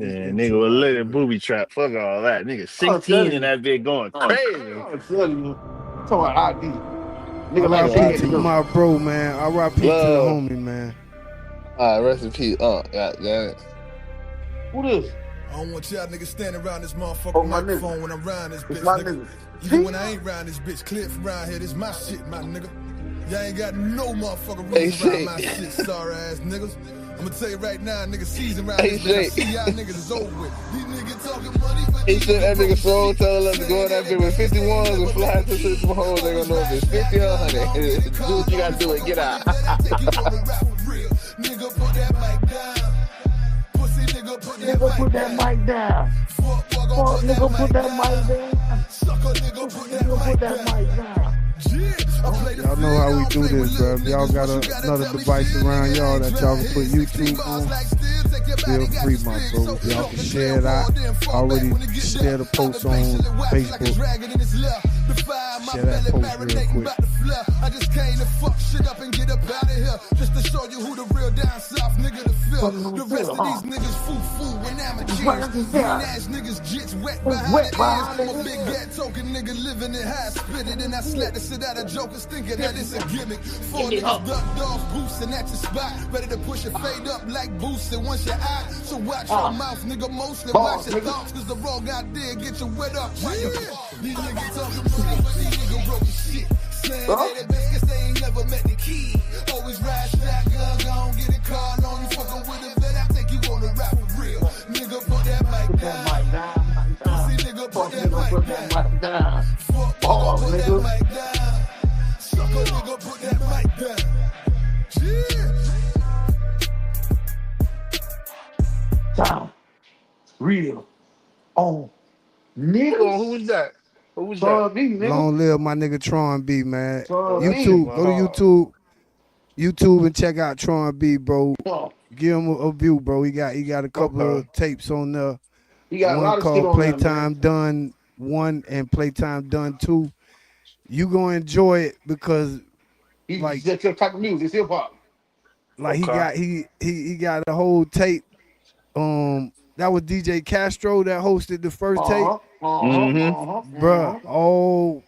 Man, nigga intro was out lit the at way. booby trap. Fuck all that. Nigga I'm 16 telling in you. that bit going crazy. I'm telling you. Talking about ID. Nigga like Nigga, shit R.I.P. had to to ID. go. my bro, man. R.I.P. to the Love. homie, man. All right, rest in peace. God damn it. Who this? I don't want y'all niggas standing around this Oh, motherfucking my nigga. microphone when I'm round this It's bitch, my nigga. nigga. Even when I ain't round this bitch, clear from round here, this my shit, my nigga. Y'all ain't got no motherfucking Hey, rules around shit. my shit, sorry ass niggas. I'ma tell you right now, nigga, season around Hey, this bitch. I shit. see y'all niggas is over with. These niggas talking money, but He these said niggas that nigga broke Soul shit. told us to go Saying in that that they bit with bitches they ain't 51s and never fly met the to key. some hoes. They gonna Always know if ride it's 50 or shotgun, gon' get it 100. Do car, what you don't gotta you do and fuckin' get with out. it, let I take you on the rap for real. Nigga, put that mic down. Pussy nigga, put that Nigga put mic that down. mic down. Fuck, boy, gon' Fuck, put that nigga put mic that mic down. down. Sucker nigga, Fuck, put that nigga put mic that down. mic down. Yeah, I play the Y'all know field, how I we don't do play with this, bro. little If y'all niggas. got What you gotta another tell me, device shit, around nigga, y'all ain't that try y'all can put hit 16 YouTube bars on, like still. Take your feel body, got free, you my spig. bro. So Y'all don't can declare share it war, out. then fall back Already when it get share there. the I've been post on patiently watching like a Facebook. dragon in his left. The fire in my Share that belly post real marinating quick. about the flood. I just came to fuck shit up and get up out of here. Just to show you who the real down south nigga to feel. Fucking on The the rest field, of huh? these niggas foo and amateurs. Fucking Green there. ass niggas jits wet It's behind wet the ears. behind the I'm a big ears. gat token nigga living it high, spit it and I slap the shit out of jokers thinking that it's a gimmick. Give Four me niggas up. ducked off, boosting at your spot, ready to push your fade up like boosting once your eye. So watch your Ah, mouth, nigga, mostly watch balls, your nigga. thoughts, cause the wrong idea get you wet up. Yeah. These niggas talking money, but these niggas broke as shit. Saying Huh? they the best cause they ain't never met the key. Always ride shotgun, gon' get a car, on you fucking with it, bet I think you wanna rap for real. Nigga, put that mic Put that down. mic down, mic Pussy down. nigga, put Fuck, that nigga mic put that down. mic down. Fuck, gon' Balls, put that nigga. mic down. Sucker nigga, put that mic down. Yeah. Down. Real. On. Hold on, who Niggas. was that? Who was that? Son, me, nigga. Long live my nigga Tron B, man. Oh, Son, that shit me. YouTube, went go to hard. YouTube and check out Tron B, bro. Oh, Give him a view, bro. He got a couple Okay. of tapes on there. he got a One lot of shit called on there, man. Playtime Done 1 and Playtime Done 2. You gonna enjoy it because He's like just your type of music. It's hip hop. he Okay. got he got a whole tape. That was DJ Castro that hosted the first tape. Uh-huh. Uh-huh. Mm-hmm. Uh-huh. Bruh, Uh-huh. all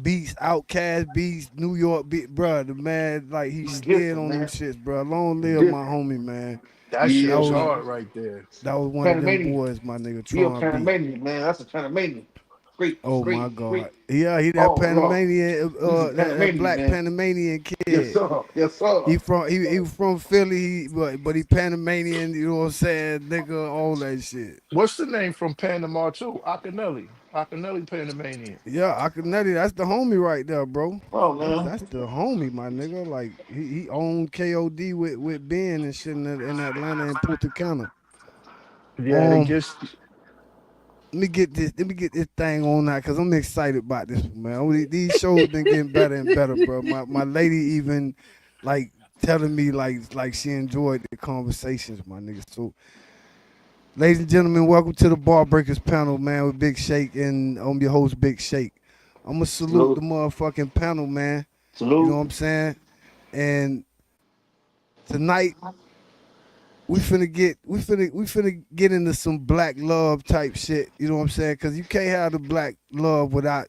beats, Outcast beats, New York beat, bruh, the man, like he He's slid different, on them man. shits, bruh. Long He's live my different. homie, man. That He shit That is, was was hard man. right there. one of them Panamanian. boys, my nigga, He a Tron B. Panamanian, man. That's a Panamanian. Straight, Oh my straight, straight. God. Yeah, he that Oh, Lord. Panamanian, He's a that Panamanian, black man. Panamanian Yes, kid. sir. Yes, sir. He was from Philly, but he Panamanian, you know what I'm saying, nigga, all that shit. What's the name from Panama too? Akinelli. Akinelli Panamanian. Yeah, Akinetti, that's the homie right there, bro. Oh, That's man. that's the homie, my nigga. Like he owned KOD with Ben and shit in Atlanta and Punta Cana. Yeah, they Um, just let me get this thing on now because I'm excited about this, man. These shows been getting better and better, bro. My lady even like telling me like she enjoyed the conversations, my nigga. So, ladies and gentlemen, welcome to the Bar Breakers panel, man, with Big Shake, and I'm your host, Big Shake. I'm gonna salute the Salute. motherfucking panel, man. You know Salute. what I'm saying? And tonight we finna get into some black love type shit. You know what I'm saying? Cause you can't have the black love without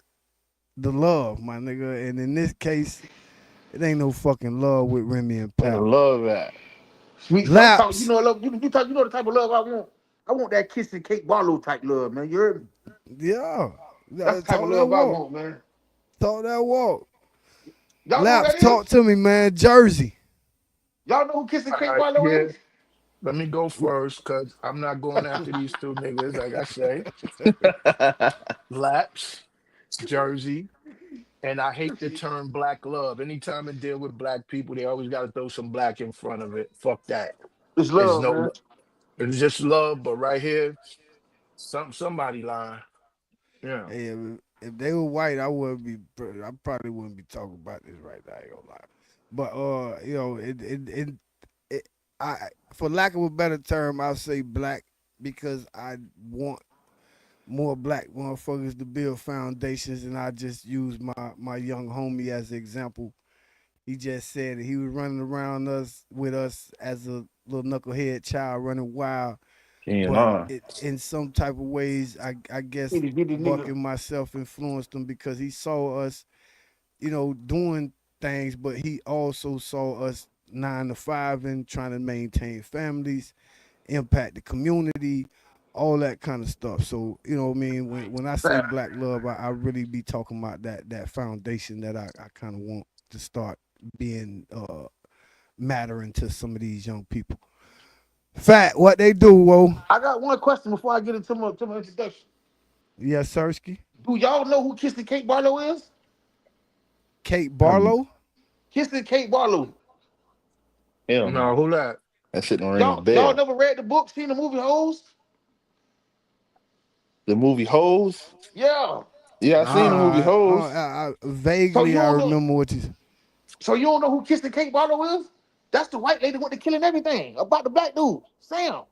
the love, my nigga. And in this case, it ain't no fucking love with Remy and I Pap. love that. Sweet. I'm talking, Laps, you know the type of love I want. I want that kiss and cake Barlow type love, man. You heard me? yeah. That's the type of Talk that love I walk. want, man. Talk that walk. Y'all know who Laps, that is? talk to me, man. Jersey. Y'all know who kiss and All cake right, Barlow yeah. is? Let me go first because I'm not going after these two niggas, like I say. Laps, Jersey, and I hate the term black love. Anytime I deal with black people, they always got to throw some black in front of it. Fuck that. It's It's love, no, man. it's just love. But right here, somebody lying. Yeah. Hey, if they were white, I probably wouldn't be talking about this right now. I ain't gonna lie. But you know, it I for lack of a better term, I'll say black because I want more black motherfuckers to build foundations, and I just use my young homie as an example. He just said that he was running around us with us as a little knucklehead child running wild. You but know. in some type of ways, I guess Get the Buck nigga. and myself influenced him because he saw us, doing things, but he also saw us 9 to 5 and trying to maintain families, impact the community, all that kind of stuff. So, what I mean? When I say black love, I really be talking about that foundation that I kind of want to start being mattering to some of these young people. Fat, what they do, whoa. I got one question before I get into my introduction. Yes, Sirski. Do y'all know who Kissing Kate Barlow is? Kate Um, Barlow. Kissing Kate Barlow. hell No, no. who that? That shit don't ring a Y'all bell. never read the book, seen the movie Hoes? The movie Hoes. Yeah. Yeah, I seen the movie Nah. Hoes. So you Vaguely I don't know. remember what you. So you don't know who Kissing Kate Barlow is? That's the white lady went to killing everything about the black dude, Sam.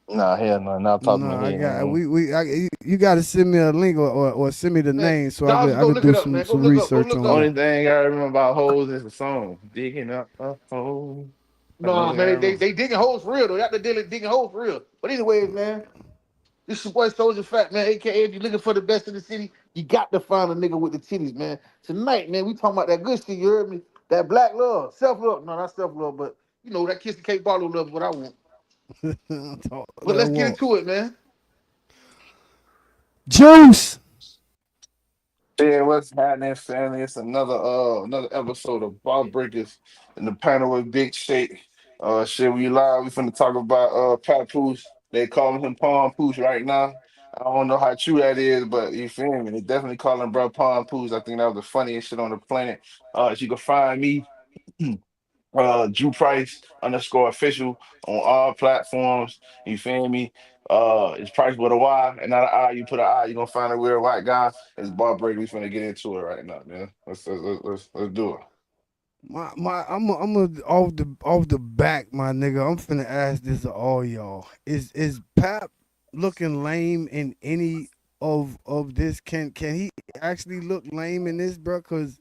Nah, hell no. Not top of No, my I head. got Man. you got to send me a link or send me the Man, name so y'all should I go could look do it up, some man. Go some look up. Go research look on up. it. Only thing I remember about Hoes is the song. Digging up a hole. That's the No, only thing I man, they, remember. they digging holes for real though. They out there digging holes for real. But anyways, man, this is boy Soldier Fat, man. AKA, if you're looking for the best in the city, you got to find a nigga with the titties, man. Tonight, man, we talking about that good shit. You heard me? That black love, self love. No, not self love, but that Kiss the Kate Barlow love is what I want. But Let let's get walk. into it, man. Juice. Yeah, what's happening, family? It's another episode of Ball Breakers in the panel with Big Shake. Shit, we live. We finna talk about Papoose. They calling him Palm Pooch right now. I don't know how true that is, but you feel me? They definitely calling bro Palm Pooch. I think that was the funniest shit on the planet. You can find me. Drew Price underscore official on all platforms. You feel me? It's Price with a Y and not an I. You put an I, you're gonna find a weird white guy. It's Bar Break. We finna get into it right now, man. Let's do it. I'm off the back, my nigga. I'm finna ask this to all y'all. Is Pap looking lame in any of this? Can he actually look lame in this, bro? Cause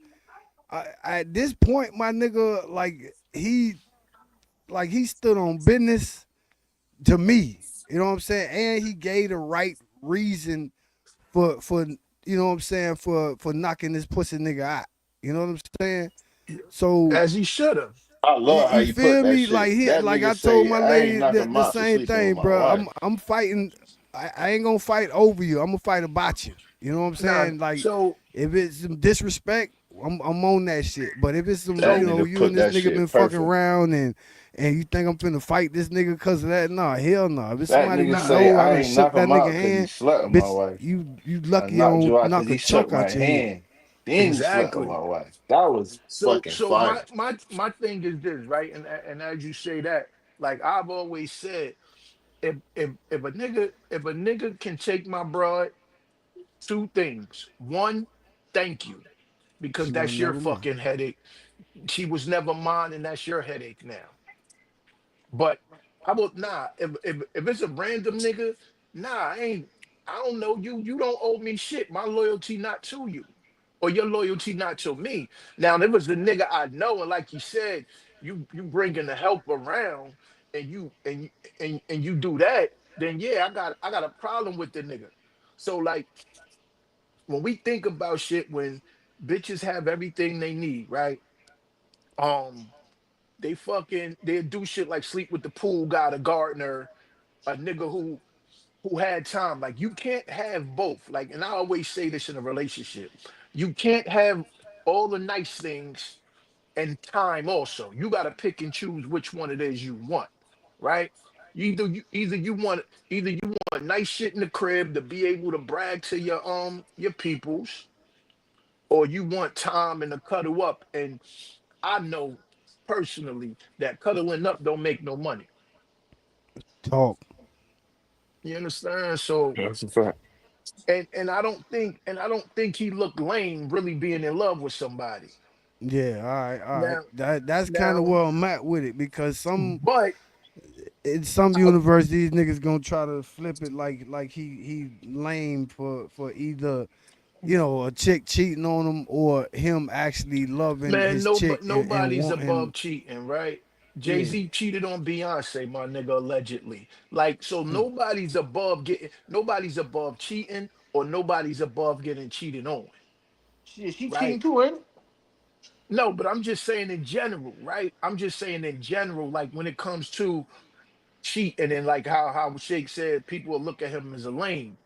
at this point, my nigga, like he stood on business to me. You know what I'm saying? And he gave the right reason for what I'm saying, for knocking this pussy nigga out. You know what I'm saying? So As he should have. I you, love how you you put feel that me? Like shit. he, That like nigga I told say my I ain't lady knocking the my out for same sleeping with thing, my bro. wife. I'm fighting. I ain't gonna fight over you. I'm gonna fight about you. You know what I'm Nah, saying? Like so if it's some disrespect, I'm on that shit. But if it's some, That so nigga you and put this that nigga been shit fucking perfect. around and you think I'm finna fight this nigga because of that? Nah, hell no. If it's That somebody nigga we nah, say know, I I done ain't shook knock that him nigga out because he hand. slept with my Bitch, wife. you I lucky I knocked don't you out because knock a he shook chunk my out your hand. hand. Then he slept with exactly. my wife. That was So fucking so fire. my thing is this, right? And as you say that, like I've always said, if a nigga can take my broad, two things. One, thank you. Because She was that's your never mine. fucking headache. She was never mine, and that's your headache now. But I will if it's a random nigga, nah, I don't know you. You don't owe me shit. My loyalty not to you. Or your loyalty not to me. Now, if it was the nigga I know, and like you said, you bringing the help around, and you do that, then yeah, I got a problem with the nigga. So like when we think about shit, when bitches have everything they need, right? Um, they do shit like sleep with the pool guy, the gardener, a nigga who had time. Like you can't have both. Like, and I always say this in a relationship. You can't have all the nice things and time also. You gotta pick and choose which one it is you want, right? You either you want nice shit in the crib to be able to brag to your peoples, or you want time and to cuddle up. And I know personally that cuddling up don't make no money. Talk. You understand? So That's a fact. and I don't think he looked lame really being in love with somebody. Yeah, all right. Now That's kind of now where I'm at with it because but in some I, universities niggas gonna try to flip it like he lame for either a chick cheating on him or him actually loving man, his chick and nobody's above wanting. cheating, right? Yeah. Jay-Z cheated on Beyonce, my nigga, allegedly. Like, so nobody's above cheating or nobody's above getting cheated on, Shit, she cheating right? too, ain't it? No, but I'm just saying in general, right? I'm just saying in general, like when it comes to cheating and like how Shake said people will look at him as a lame.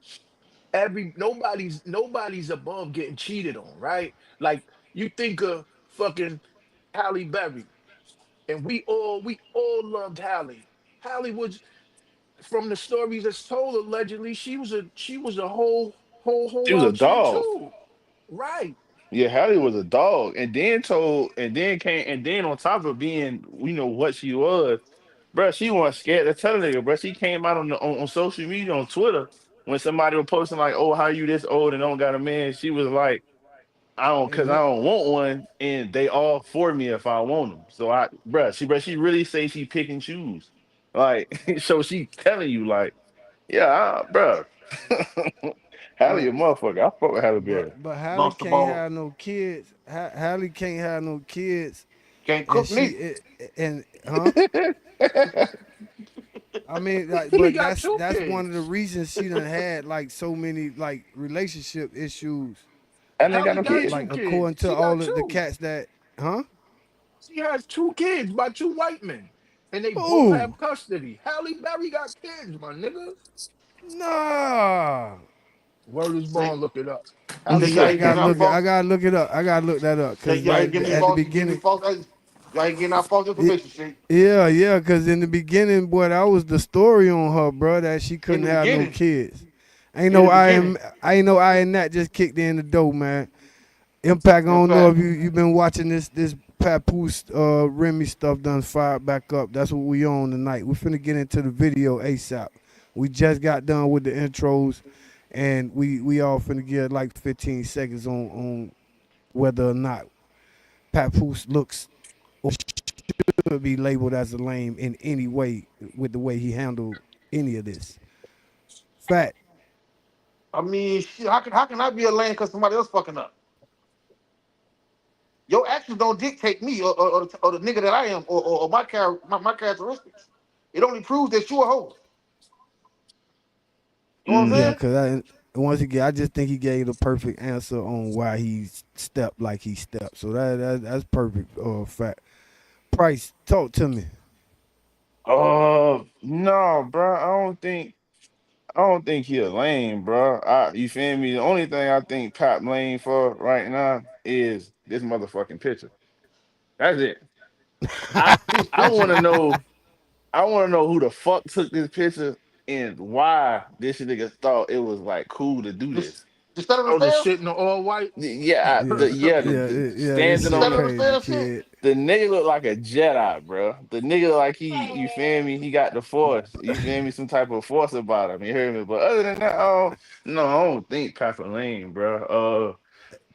Nobody's above getting cheated on, right? Like you think of fucking Halle Berry, and we all loved Halle. Halle was from the stories that's told allegedly she was a whole She was a wild chick dog. too, right? Yeah, Hallie was a dog, and then told, and then came, and then on top of being, what she was, bruh, she wasn't scared to tell a nigga, bruh. She came out on social media on Twitter when somebody was posting like, "Oh, how you this old and don't got a man?" She was like, "I don't, cause I And don't want one, and they all for me if I want them." So she really say she pick and choose, like, so she telling you like, yeah, bruh. Hallie a Man, motherfucker. I fuck with Halle Berry. but Halle monster can't ball. have no kids. Halle can't have no kids, Can't and cook neither. and huh? I mean, like, He but got two that's one of the kids. reasons she done had like so many like relationship issues. And ain't got Halle no got kids. two Like kids. according to She got all of the two. cats that, huh? She has two kids by two white men, and they both Who? have custody. Halle Berry got kids, my nigga. Nah. Word is Say, born. Look it up. say Halle y'all got ain't getting our I false. gotta look it up. I gotta look that up Say because y'all ain't getting me at the false. Give me beginning, false. Y'all ain't getting our false it, information. Shit. yeah, because in the beginning, boy, that was the story on her, bro, that she In couldn't the have no beginning. kids. Ain't In no the I am, beginning. ain't no I and that just kicked in the door, man. Impact. I In don't know fact, if you've been watching this Papoose Remy stuff done fired back up. That's what we on tonight. We finna get into the video ASAP. We just got done with the intros, and we all finna get like 15 seconds on whether or not Papoose looks or should be labeled as a lame in any way with the way he handled any of this. Fact. I mean, shit, how can I be a lame because somebody else fucking up? Your actions don't dictate me or the nigga that I am or my characteristics. It only proves that you a hoe. You know what I'm Yeah, Mm-hmm. saying? because once again, I just think he gave the perfect answer on why he stepped like he stepped. So that's perfect. Fact. Price, talk to me. Oh no, bro. I don't think he a lame, bro. You feel me? The only thing I think Pop lame for right now is this motherfucking picture. That's it. I His I want picture. to know. I want to know who the fuck took this picture and why this nigga thought it was like cool to do Just this. just stand on the Oh, the stairs. shit in the all white. Yeah, Yeah, the this standing Just on shit stand the on the crazy, stairs. Shit. kid. the nigga look like a Jedi, bro. The nigga like you feel me? He got the force. You feel me? Some type of force about him. You hear me? But other than that, no, I don't think Papa lame, bro.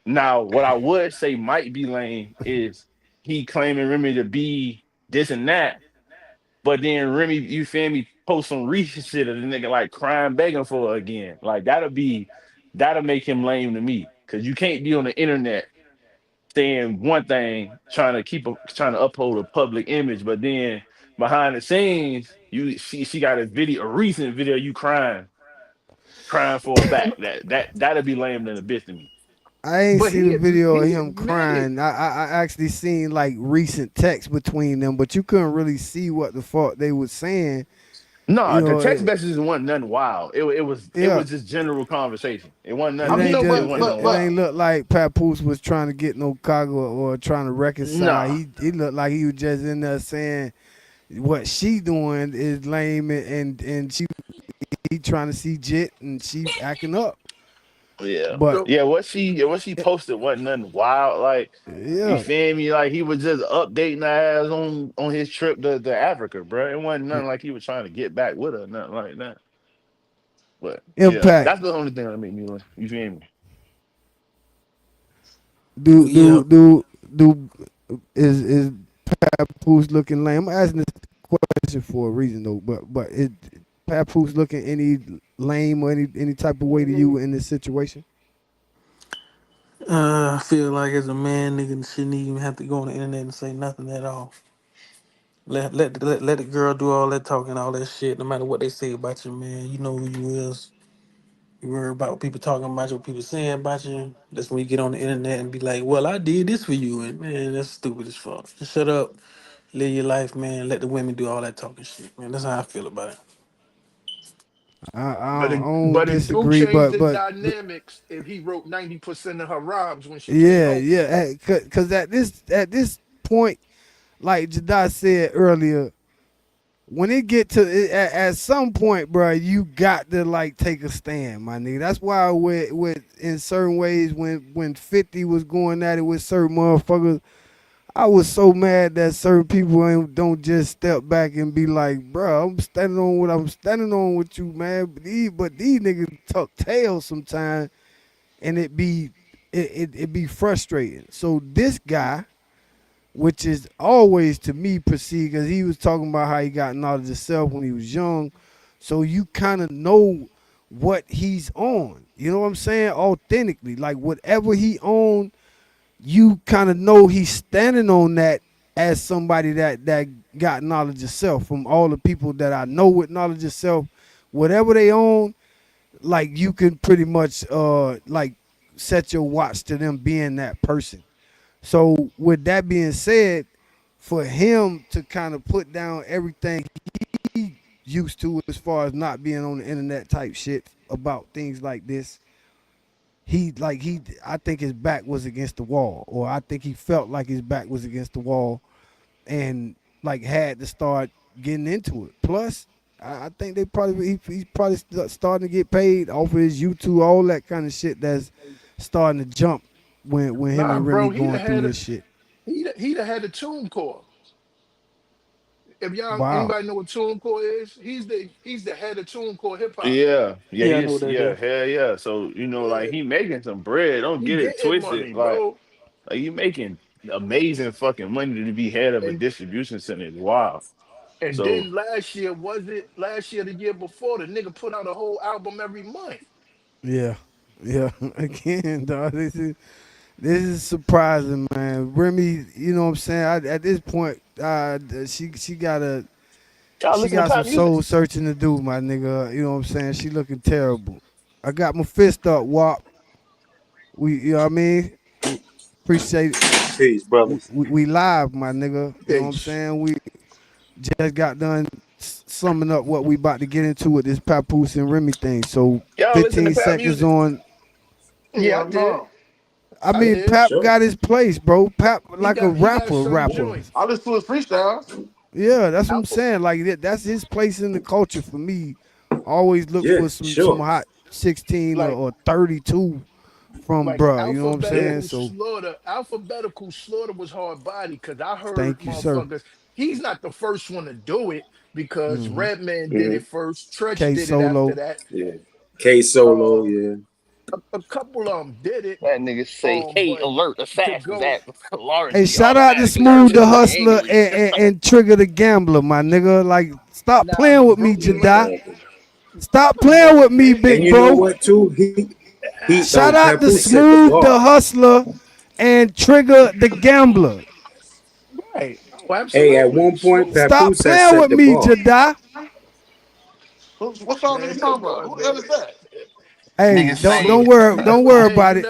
Now what I would say might be lame is he claiming Remy to be this and that, but then Remy, you feel me, post some recent shit of the nigga like crying, begging for her again. Like that'll make him lame to me. Cause you can't be on the internet saying one thing, trying to uphold a public image, but then behind the scenes, she got a recent video you crying for a back. That'll be lame than a bitch to me. I ain't But see the video of he him admitted. crying. I actually seen like recent text between them, but you couldn't really see what the fuck they was saying. No, You the know, text messages wasn't nothing wild. It yeah, was just general conversation. It wasn't it nothing You ain't know, deep. It just but wasn't it, but nothing it but ain't wild. look like Papoose was trying to get no cargo or trying to reconcile. Nah. He looked like he was just in there saying what she doing is lame and she he trying to see Jit and she acting up. Yeah. But So Yeah, what she posted wasn't nothing wild. Like, you yeah, feel me? Like he was just updating the ass on his trip to Africa, bro. It wasn't nothing like he was trying to get back with her, nothing like that. But yeah, impact. that's the only thing that made me laugh. You feel me? Do yeah, do do do is Papoose looking lame? I'm asking this question for a reason though. But it Papoose looking any lame or any type of way to you in this situation? I feel like as a man, nigga shouldn't even have to go on the internet and say nothing at all. Let the girl do all that talking, all that shit. No matter what they say about you, man, you know who you is. You worry about what people talking about you, what people saying about you. That's when you get on the internet and be like, "Well, I did this for you," and man, that's stupid as fuck. Just shut up, live your life, man. Let the women do all that talking shit, man. That's how I feel about it. I don't but it do disagree, change but the dynamics if he wrote 90% of her rhymes when she came yeah, home. yeah, because at this point, like Jedi said earlier, when it get to at some point, bro, you got to like take a stand, my nigga. That's why with in certain ways when 50 was going at it with certain motherfuckers, I was so mad that certain people don't just step back and be like, bro, I'm standing on what I'm standing on with you, man. But these niggas tuck tails sometimes, and it be frustrating. So this guy, which is always to me perceived, because he was talking about how he got knowledge of himself when he was young, so you kind of know what he's on. You know what I'm saying? Authentically, like whatever he on, you kind of know he's standing on that as somebody that got knowledge of self. From all the people that I know with knowledge of self, whatever they own, like you can pretty much like set your watch to them being that person. So with that being said, for him to kind of put down everything he used to as far as not being on the internet type shit about things like this, he I think his back was against the wall, or I think he felt like his back was against the wall, and like had to start getting into it. Plus, I think they probably he's probably starting to get paid off of his YouTube, all that kind of shit that's starting to jump when him Nah, and Remy bro, he going the through head of this shit. he the head of TuneCore. If y'all Wow. anybody know what TuneCore is, he's the head of TuneCore hip hop. Yeah, yeah, Yeah, I know what that yeah, is. hell yeah. So like Yeah, he making some bread. Don't he get it getting twisted. money, bro. Like you making amazing fucking money to be head of a And distribution center. Wow. and So then last year, was it last year, the year before, the nigga put out a whole album every month. Yeah. Yeah. Again, dog. This is surprising, man. Remy, you know what I'm saying? At this point, she y'all listen to got some pop music? soul searching to do, my nigga. You know what I'm saying? She looking terrible. I got my fist up, Wop. You know what I mean? Appreciate it. Peace, brother. We live, my nigga. You know what I'm Peace. saying? We just got done summing up what we about to get into with this Papoose and Remy thing. So Y'all listen to 15 pop seconds music? on. Yeah, I Hell did. no. I I mean, did. Pap Sure. got his place, bro. Pap He like a got he got rapper, some rapper. joints. I listen to his freestyles. Yeah, that's what I'm Alpha saying. Like that's his place in the culture for me. Always look Yeah, for some sure. hot 16 like or 32 from like bruh. You know what I'm Yeah. saying? So alphabetical slaughter was hard body because I heard thank you, sir. motherfuckers. He's not the first one to do it because Mm-hmm. Redman did Hmm. it first. Tretch K did it after Solo. that. Yeah. K Solo, Uh, yeah. a couple of them did it. That nigga say, "Hey, But alert! to Assassins go at Lawrence Hey, be shout out to automatically Smooth searching the to for Hustler angry." and Trigger the Gambler, my nigga. Like, stop now playing the with me, Broken Jedi. Link. Exactly. Stop Come playing with on, me, And big you know bro. what too? He Shout out to Papoose set the Smooth the bar. Hustler and Trigger the Gambler. right? Oh, Hey, at absolutely. one point Smooth, Stop Papoose has playing set with the me, bar. Jedi. What song man. niggas talking Come about? on, Who the hell man. is that? Hey, Nigga don't say, don't Hey, worry, don't worry hey, about it.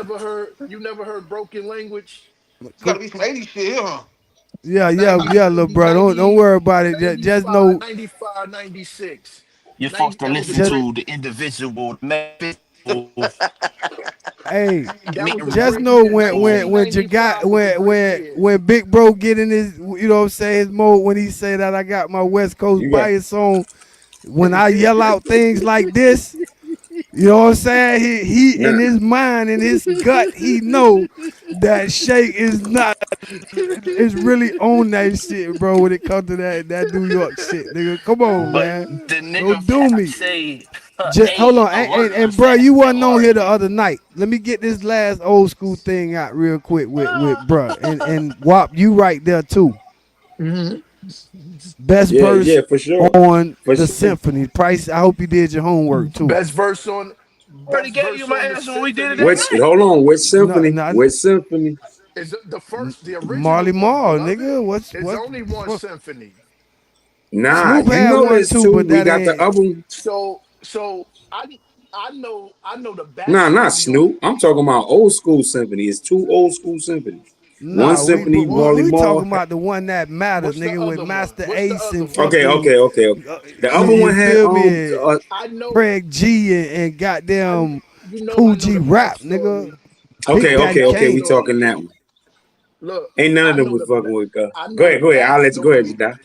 you never heard Broken Language? It's gotta be some 80s shit here, huh? Yeah, yeah, 90, yeah, little 90, bro. Don't 90, worry about it. Just 95, know, 95, 96. "You're supposed 90, to that was a listen just great to the individual, the metaphysical, hey, that was a just great know year. when you got 1995 was a great year. when Big Bro get in his, you know what I'm saying, his mode when he say that I got my West Coast You got bias on. When I yell out things like this, you know what I'm saying? He in nah. his mind, in his gut, he know that Shake is really on that shit, bro. When it comes to that New York shit, nigga. Come on, but man. the nigga Don't do Pap me. say, Hold hey, on, alert! and bro, you Assassins at wasn't on here Lawrence the be." other night. Let me get this last old school thing out real quick with bruh. And Wop, you right there too. Mhm. Best Yeah, verse yeah, for sure. on For the sure. symphony. Price, I hope you did your homework too. Best verse on Already best gave you verse my on the answer when we did it symphony that Which night. hold on, which No, symphony? no, Which symphony? is the first, the original Marley one, Marl, beloved. nigga. It's only one symphony. Nah, Snoop you had know one this too, too. but We that got the ain't. other one. So I know the Nah, not backstory on. Snoop. I'm talking about old school symphony. It's two old school symphonies. One Nah, symphony, What? Marley we Marl. talking about the one that matters, What's the nigga, with other one? Master What's the Ace other and one? Okay, fucking, okay, okay, okay. The other you one So had feel me? I know Craig G and I goddamn I Cool know G the Rap, nigga. backstory. I know Big okay, the Daddy okay, okay. We Kane. talking backstory. that one. Look, Ain't none of I them know was fucking with. I Go know the ahead, go ahead. I'll let you go ahead, backstory. Jada.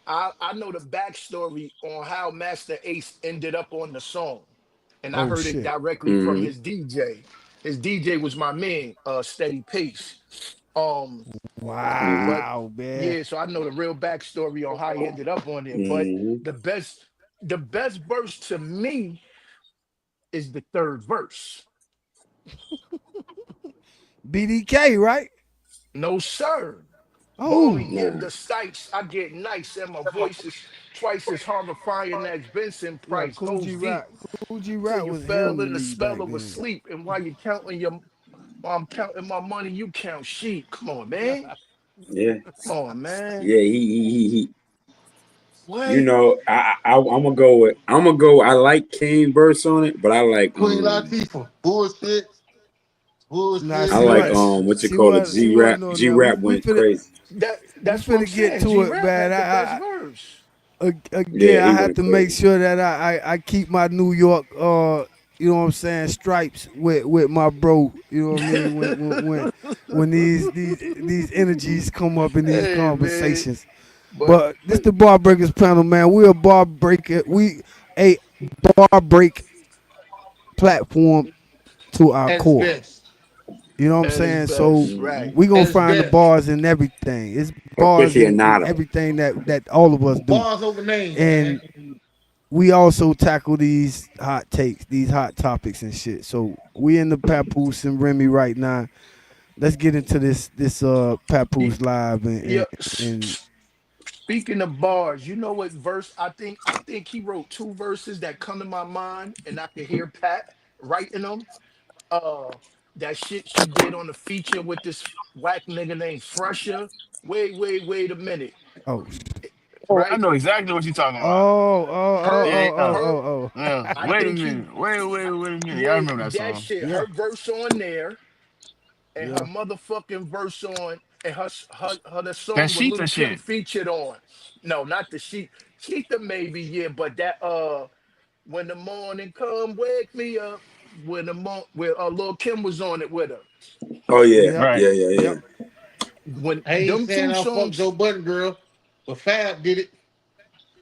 I know the backstory on how Master Ace ended up on the song. And I Oh heard it shit. directly from Mm-hmm. his DJ. His DJ was my man, Steady Pace. Um, Mm-hmm. but Wow, man. yeah, so I know the real backstory on how he ended up on it. But Mm-hmm. the best, the best verse to me is the third verse. BDK, right? No, sir. Boy, Oh, give Nah. the stikes, I get nice, and my voice is twice as horrifying as Vincent yeah, Price. Cool Goes G deep Rap. Cool G till Rap you was fell him to in the me spell back of a then. sleep. And while I'm counting my money, you count sheep. Come on, man. Yeah. Come on, man. Yeah. He. You What? know, I'm gonna go with. I'm gonna go. I like Kane verse on it, but I like Queen Latifah. Bullshit. Nah, I Bullshit. like what you see call it. what, G see what. rap. No, G no, rap went crazy. we That's what I'm finna get saying. to G it, Rap man. had the best verse. Yeah, Again, I he have went to make crazy. sure that I keep my New York, you know what I'm saying, stripes with my bro. You know what I mean? When these energies come up in these Hey man. conversations. But But this the Bar Breakers panel, man. We a bar breaker. We a bar break platform to our At its core. best. You know what I'm at his saying? So best, Hmm. right. we gonna At its find the best. bars in everything. It's bars in Aficionado. everything that all of us do. Bars over names, man. And we also tackle these hot takes, these hot topics and shit. So we in the Papoose and Remy right now. Let's get into this Y- Papoose live Yeah. and Speaking of bars, you know what verse I think he wrote two verses that come to my mind, and I could hear Pat writing them. Uh, that shit she did on the feature with this whack nigga named Fresher. Wait a minute, oh Oh, I right? know exactly what you're talking about. Her, Yeah. her. Yeah. I Wait a think he, minute. Wait a minute. Yeah, I yeah, remember that that song. shit. yeah, Her verse on there, and her yeah. motherfucking verse on, and her the That song with Lil Sheeta Kim shit. featured on. No, not the Sheeta maybe, yeah, but that when the morning come, wake me up. When the where Lil Kim was on it with her. Oh yeah, Yep. Right. yeah, yeah, Yep. yeah. When I ain't them saying two I'll fuck Joe songs, Budden, girl, but Fab did it.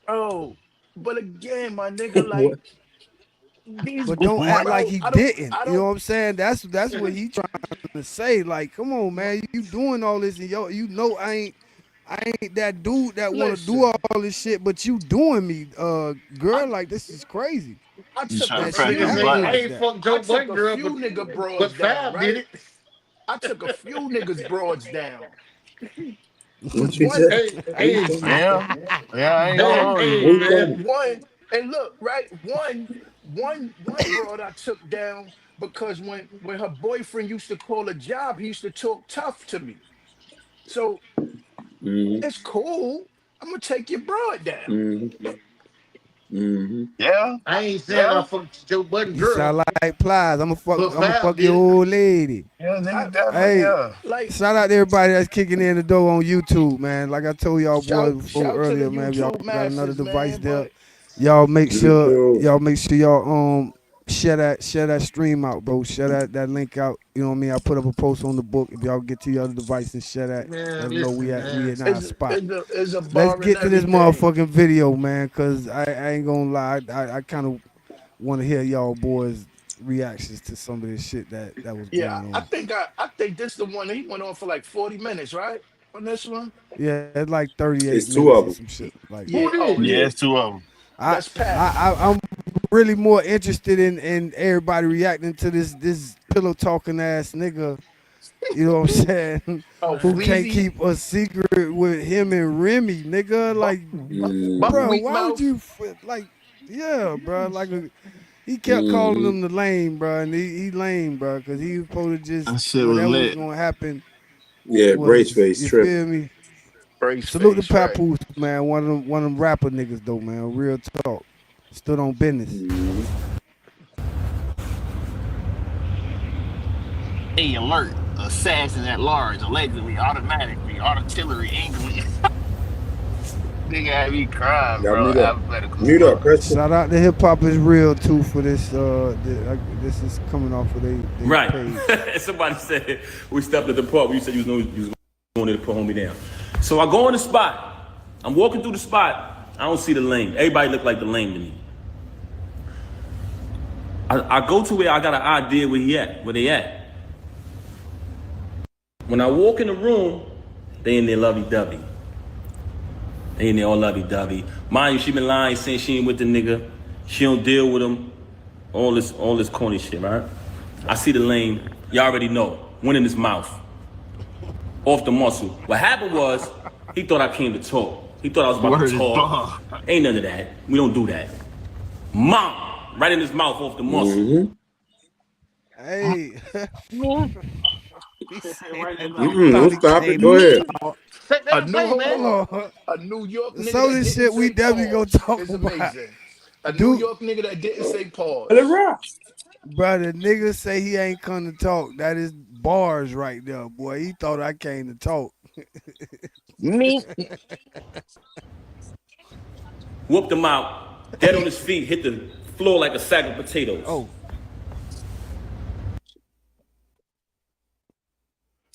oh, but again, my nigga, like What? these, But don't act What? like bro, he I don't, didn't. I You know don't. what I'm saying? That's what he trying to say. Like, come on, man, you doing all this, and yo, you know I ain't that dude that want to do Listen, all this shit, but you doing me, I girl. Like this is crazy. I You took trying a to That press shouldn't his I few ain't, happen I button. like ain't that. fuck I Joe took Budden, a girl, few nigga but broads down, Fab did right? it. I took a few niggas broads down. What you One, say? Hey, What you hey, talking Yeah. Yeah, I ain't gonna hey, hold hey, you. What you man. talking one, and look, right? One broad I took down because when her boyfriend used to call a job, he used to talk tough to me. So Mm-hmm. it's cool. I'm gonna take your broad down. Mm-hmm. Mm-hmm. Yeah. I ain't saying Yeah. I'll fuck Joe Budden, You girl, sound like Plies. but I'm gonna Fab fuck your did it. old lady. Yeah, I nigga, definitely, Hey, yeah. like shout out to everybody that's kicking in the door on YouTube, man. Like I told y'all boys before shout to the earlier, man. If y'all YouTube got another masses, device man. there, But You too. y'all make sure y'all share that stream out, bro. Share that link out. You know what I mean? I put up a post on the book. If y'all get to your other device and share that, let Man, them know listen, we man. in our spot. it's a Let's bar and get to this everything. motherfucking video, man. Cause I ain't gonna lie, I kind of want to hear y'all boys reactions to some of this shit that was Yeah, going I on. think I think this the one he went on for like 40 minutes, right? On this one? Yeah, it's like 38 It's two minutes of or them. some shit like that. Who Yeah. Oh, did? Yeah, Yeah. it's two of them. that's Pat. I'm really more interested in everybody reacting to this pillow talking ass nigga. You know what I'm saying? Oh, Who can't Fleazy, keep a secret with him and Remy, nigga? Buck, Like, bro, Mm-hmm. Buckwheat why would Mouth. you like? Yeah, bro. He kept calling Mm-hmm. him the lame, bro, and he lame, bro, because he was supposed to That just shit was whatever was lit. gonna happen Yeah, brace was face you tripping. feel me? Brace Salute the face, right? Papoose, man. One of them rapper niggas though, man. Real talk. Stood on business. Mhm. A alert. Assassin at large, allegedly, automatically, artillery, English. Nigga had me crying, Y'all bro. mute up. Alphabetical Mute up, fuck. Crystal. Shout out to Hip Hop is Real too for this. This is coming off of they Right. page. Somebody said we stepped at the park where you said you was going to put homie down. So I go in the spot. I'm walking through the spot. I don't see the lane. Everybody look like the lane to me. I go to where I got an idea where they at. When I walk in the room, they in there lovey-dovey. They in there all lovey-dovey. Mind you, she been lying, saying she ain't with the nigga. She don't deal with him. All this corny shit, right? I see the lane. You already know. Went in his mouth. Off the muscle. What happened was, he thought I came to talk. He thought I was about Word to is talk. bond. Ain't none of that. We don't do that. Mom! Right in his mouth off the muscle. Mm-hmm. Hey, he said Right in his that mouth. nigga Mm-mm, thought don't he stop it. came to Go ahead. talk. Set A that new play, hold man. on. Hold on. A New York nigga Some of that this didn't shit we say definitely gonna pause talk is about. amazing. A New Dude, York nigga that didn't say Let it pause. rock. brother, nigga say he ain't come to talk. That is bars right there, boy. He thought I came to talk. Me. Whooped him out. Dead on his feet. Hit the floor like a sack of potatoes. Oh,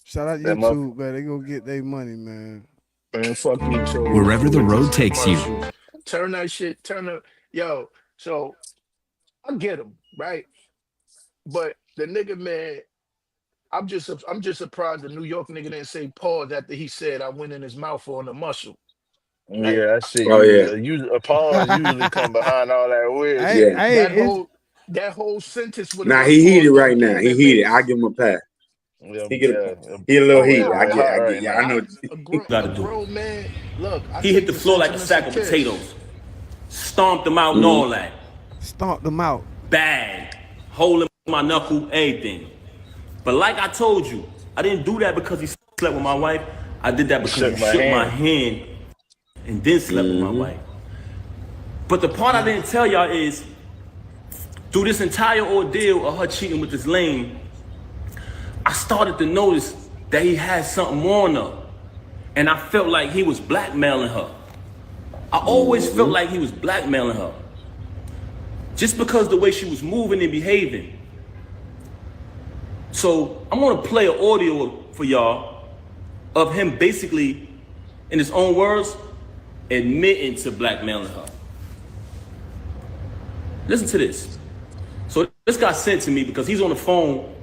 shout out That mother. YouTube, man. They gonna get their money, man. Man, fuck YouTube. Wherever the With road these takes you. commercials. Turn that shit, turn up. Yo, so I get him, right? But the nigga, man, I'm just surprised the New York nigga didn't say pause after he said I went in his mouth on the muscle. Like Yeah, that shit Oh yeah. usually a pause usually come behind all that weird Hey, Yeah. shit. hey, that it's whole that whole sentence would have Nah, been he heated paused right up now. in He the heated. I base. give him a pass. Yeah, He get a yeah. he a little Oh heated. nah, Red hot I get. right Yeah, now. I know. a Gotta do. grown man. Look, I He hit take the the floor like a sentiments sack of of kiss. potatoes. Stomped him out and Mm-hmm. all that. stomped them out. Bad. Hole in my knuckle, everything. But like I told you, I didn't do that because he slept with my wife. I did that because he Shook my shook my hand. hand and then slept with my Mm-hmm. wife. But the part I didn't tell y'all is, through this entire ordeal of her cheating with this lame, I started to notice that he had something on her. And I felt like he was blackmailing her. I always felt like he was blackmailing her. Just because the way she was moving and behaving. So I'm gonna play an audio for y'all of him basically, in his own words, admitting to blackmailing her. Listen to this. So this got sent to me because he's on the phone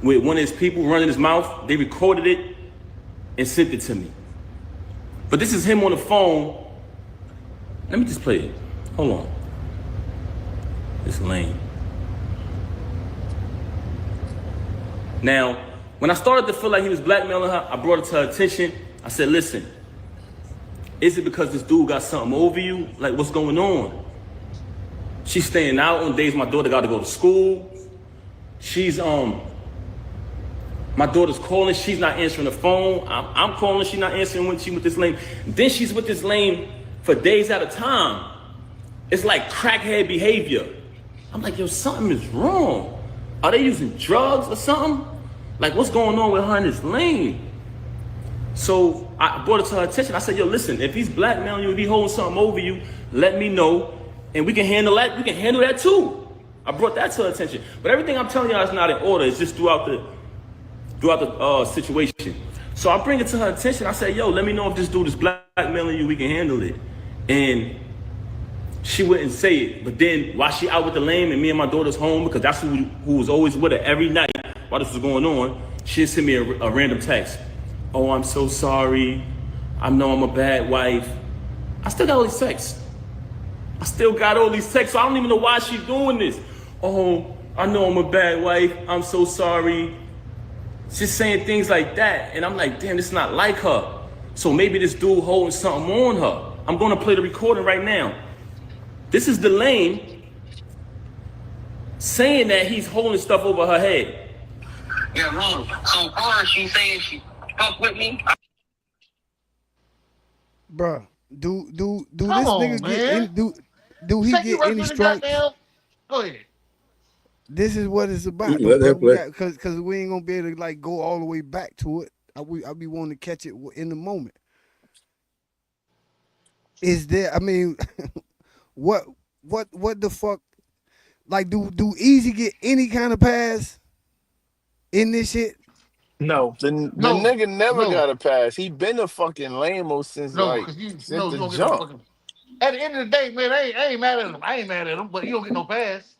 with one of his people running his mouth. They recorded it and sent it to me. But this is him on the phone. Let me just play it. Hold on. It's lame. Now, when I started to feel like he was blackmailing her, I brought it to her attention. I said, listen, is it because this dude got something over you? Like, what's going on? She's staying out on days my daughter got to go to school. She's, my daughter's calling, she's not answering the phone. I'm calling, she's not answering when she with this lame. Then she's with this lame for days at a time. It's like crackhead behavior. I'm like, yo, something is wrong. Are they using drugs or something? Like, what's going on with her and this lame? So I brought it to her attention. I said, yo, listen, if he's blackmailing you, if he's holding something over you, let me know, and we can handle that. We can handle that too. I brought that to her attention. But everything I'm telling y'all is not in order. It's just throughout the situation. So I bring it to her attention. I say, yo, let me know if this dude is blackmailing you, we can handle it. And she wouldn't say it. But then while she out with the lame and me and my daughter's home, because that's who was always with her every night while this was going on, she'd send me a random text. Oh, I'm so sorry. I know I'm a bad wife. I still got all these texts. So I don't even know why she's doing this. Oh, I know I'm a bad wife. I'm so sorry. She's saying things like that. And I'm like, damn, this is not like her. So maybe this dude holding something on her. I'm going to play the recording right now. This is the lame saying that he's holding stuff over her head. Yeah, wrong. So far, she's saying she fuck with me. bruh. Do Come this on, nigga get man. in? Do he Say you get any repping the strikes? goddamn. Go ahead. This is what it's about, though, Let bro. that We play. got because we ain't gonna be able to like go all the way back to it. I be wanting to catch it in the moment. Is there? I mean, what what the fuck? Like, do Easy get any kind of pass in this shit? No, The No, nigga never no, got a pass. He been a fucking lame since no, like because you since know you the don't get no jump. fucking. At the end of the day, man, I ain't mad at him. I ain't mad at him, but you don't get no pass.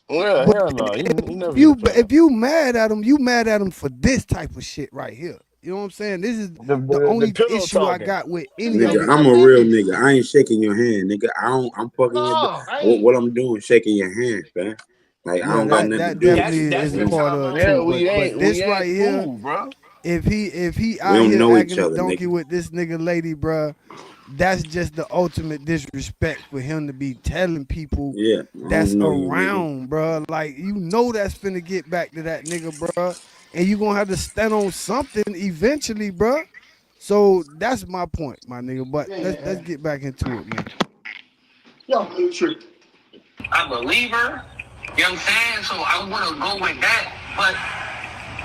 Well, But hell no, he if never get a you pass. if you mad at him, you mad at him for this type of shit right here. You know what I'm saying? This is the the only pillow issue I talking. got with This any nigga of Nigga, it. get I'm no a real business. nigga. I ain't shaking your hand, nigga. I'm fucking your. No, I ain't. What I'm doing, shaking your hand, man. Like I Yeah, don't got that nothing to that do with That's definitely you. that's is a the Man. part time of it I Yeah, too. am. But we this ain't right here, cool, bro. if he We out don't here know each acting a other, donkey nigga. with this nigga lady, bruh, that's just the ultimate disrespect for him to be telling people Yeah, I that's don't know you, nigga. around, bruh. Like, you know that's finna get back to that nigga, bruh. And you gonna have to stand on something eventually, bruh. So that's my point, my nigga. But let's get back into it, man. Yo, true. I'm a believer. You know what I'm saying? So I want to go with that. But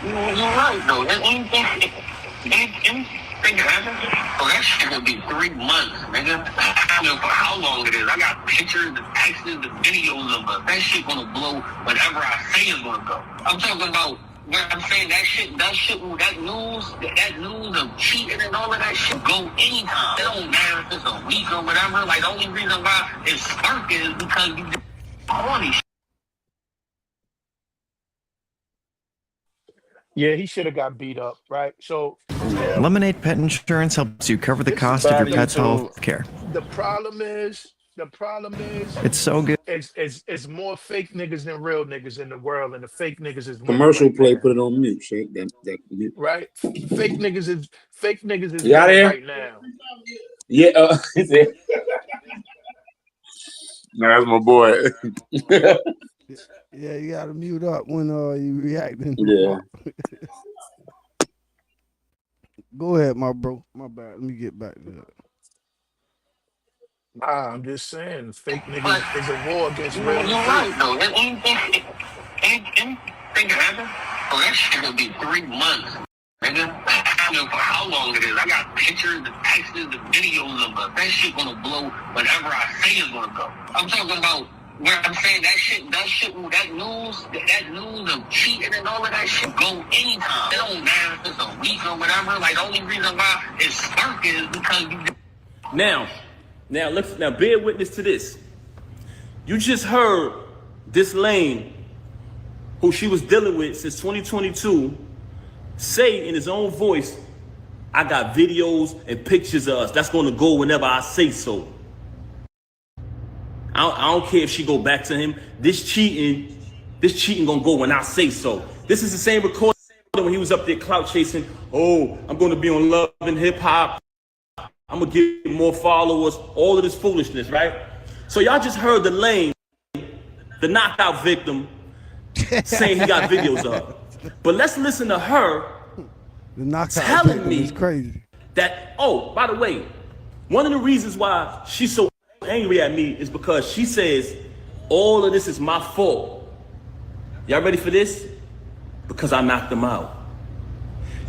you're right, though. Anything happen? So that shit will be 3 months, nigga. I don't know for how long it is. I got pictures, the texts, the videos of it. That shit gonna blow whatever I say is gonna go. I'm talking about when I'm saying that shit, that news of cheating and all of that shit go anytime. It don't matter if it's a week or whatever. Like, the only reason why it's sparking is because you did all these. Yeah, he should have got beat up, right? So Yeah, Lemonade Pet Insurance helps you cover the this cost of your body pet's too. health care. the problem is It's so good. it's more fake niggas than real niggas in the world, and the fake niggas is winning Commercial right play, now, put it on mute, shake that mute. right? Fake niggas is You out winning here? right now. Yeah, he said, no, that's my boy. Yeah, you gotta mute up when you reacting to Yeah. Mark. Go ahead, my bro. My bad. Let me get back to that. Nah, I'm just saying, fake But niggas is a war against you're real and right, fake. though. Anything happen? So that shit will be 3 months, nigga. I don't know for how long it is. I got pictures, the texts, the videos of it. That shit gonna blow whatever I say is gonna go. I'm talking about where I'm saying that news of cheating and all of that shit go anytime. It don't matter if it's a week or whatever. Like, the only reason why it's sparking is because you. Now, bear witness to this. You just heard this lane, who she was dealing with since 2022, say in his own voice, I got videos and pictures of us. That's gonna go whenever I say so. I don't care if she go back to him. This cheating gonna go when I say so. This is the same recording when he was up there clout chasing. Oh, I'm gonna be on Love and Hip Hop. I'm gonna get more followers. All of this foolishness, right? So y'all just heard the lane, the knockout victim, saying he got videos of her. But let's listen to her The knockout telling victim is me crazy. that, oh, by the way, one of the reasons why she's so angry at me is because she says all of this is my fault. Y'all ready for this? Because I knocked him out.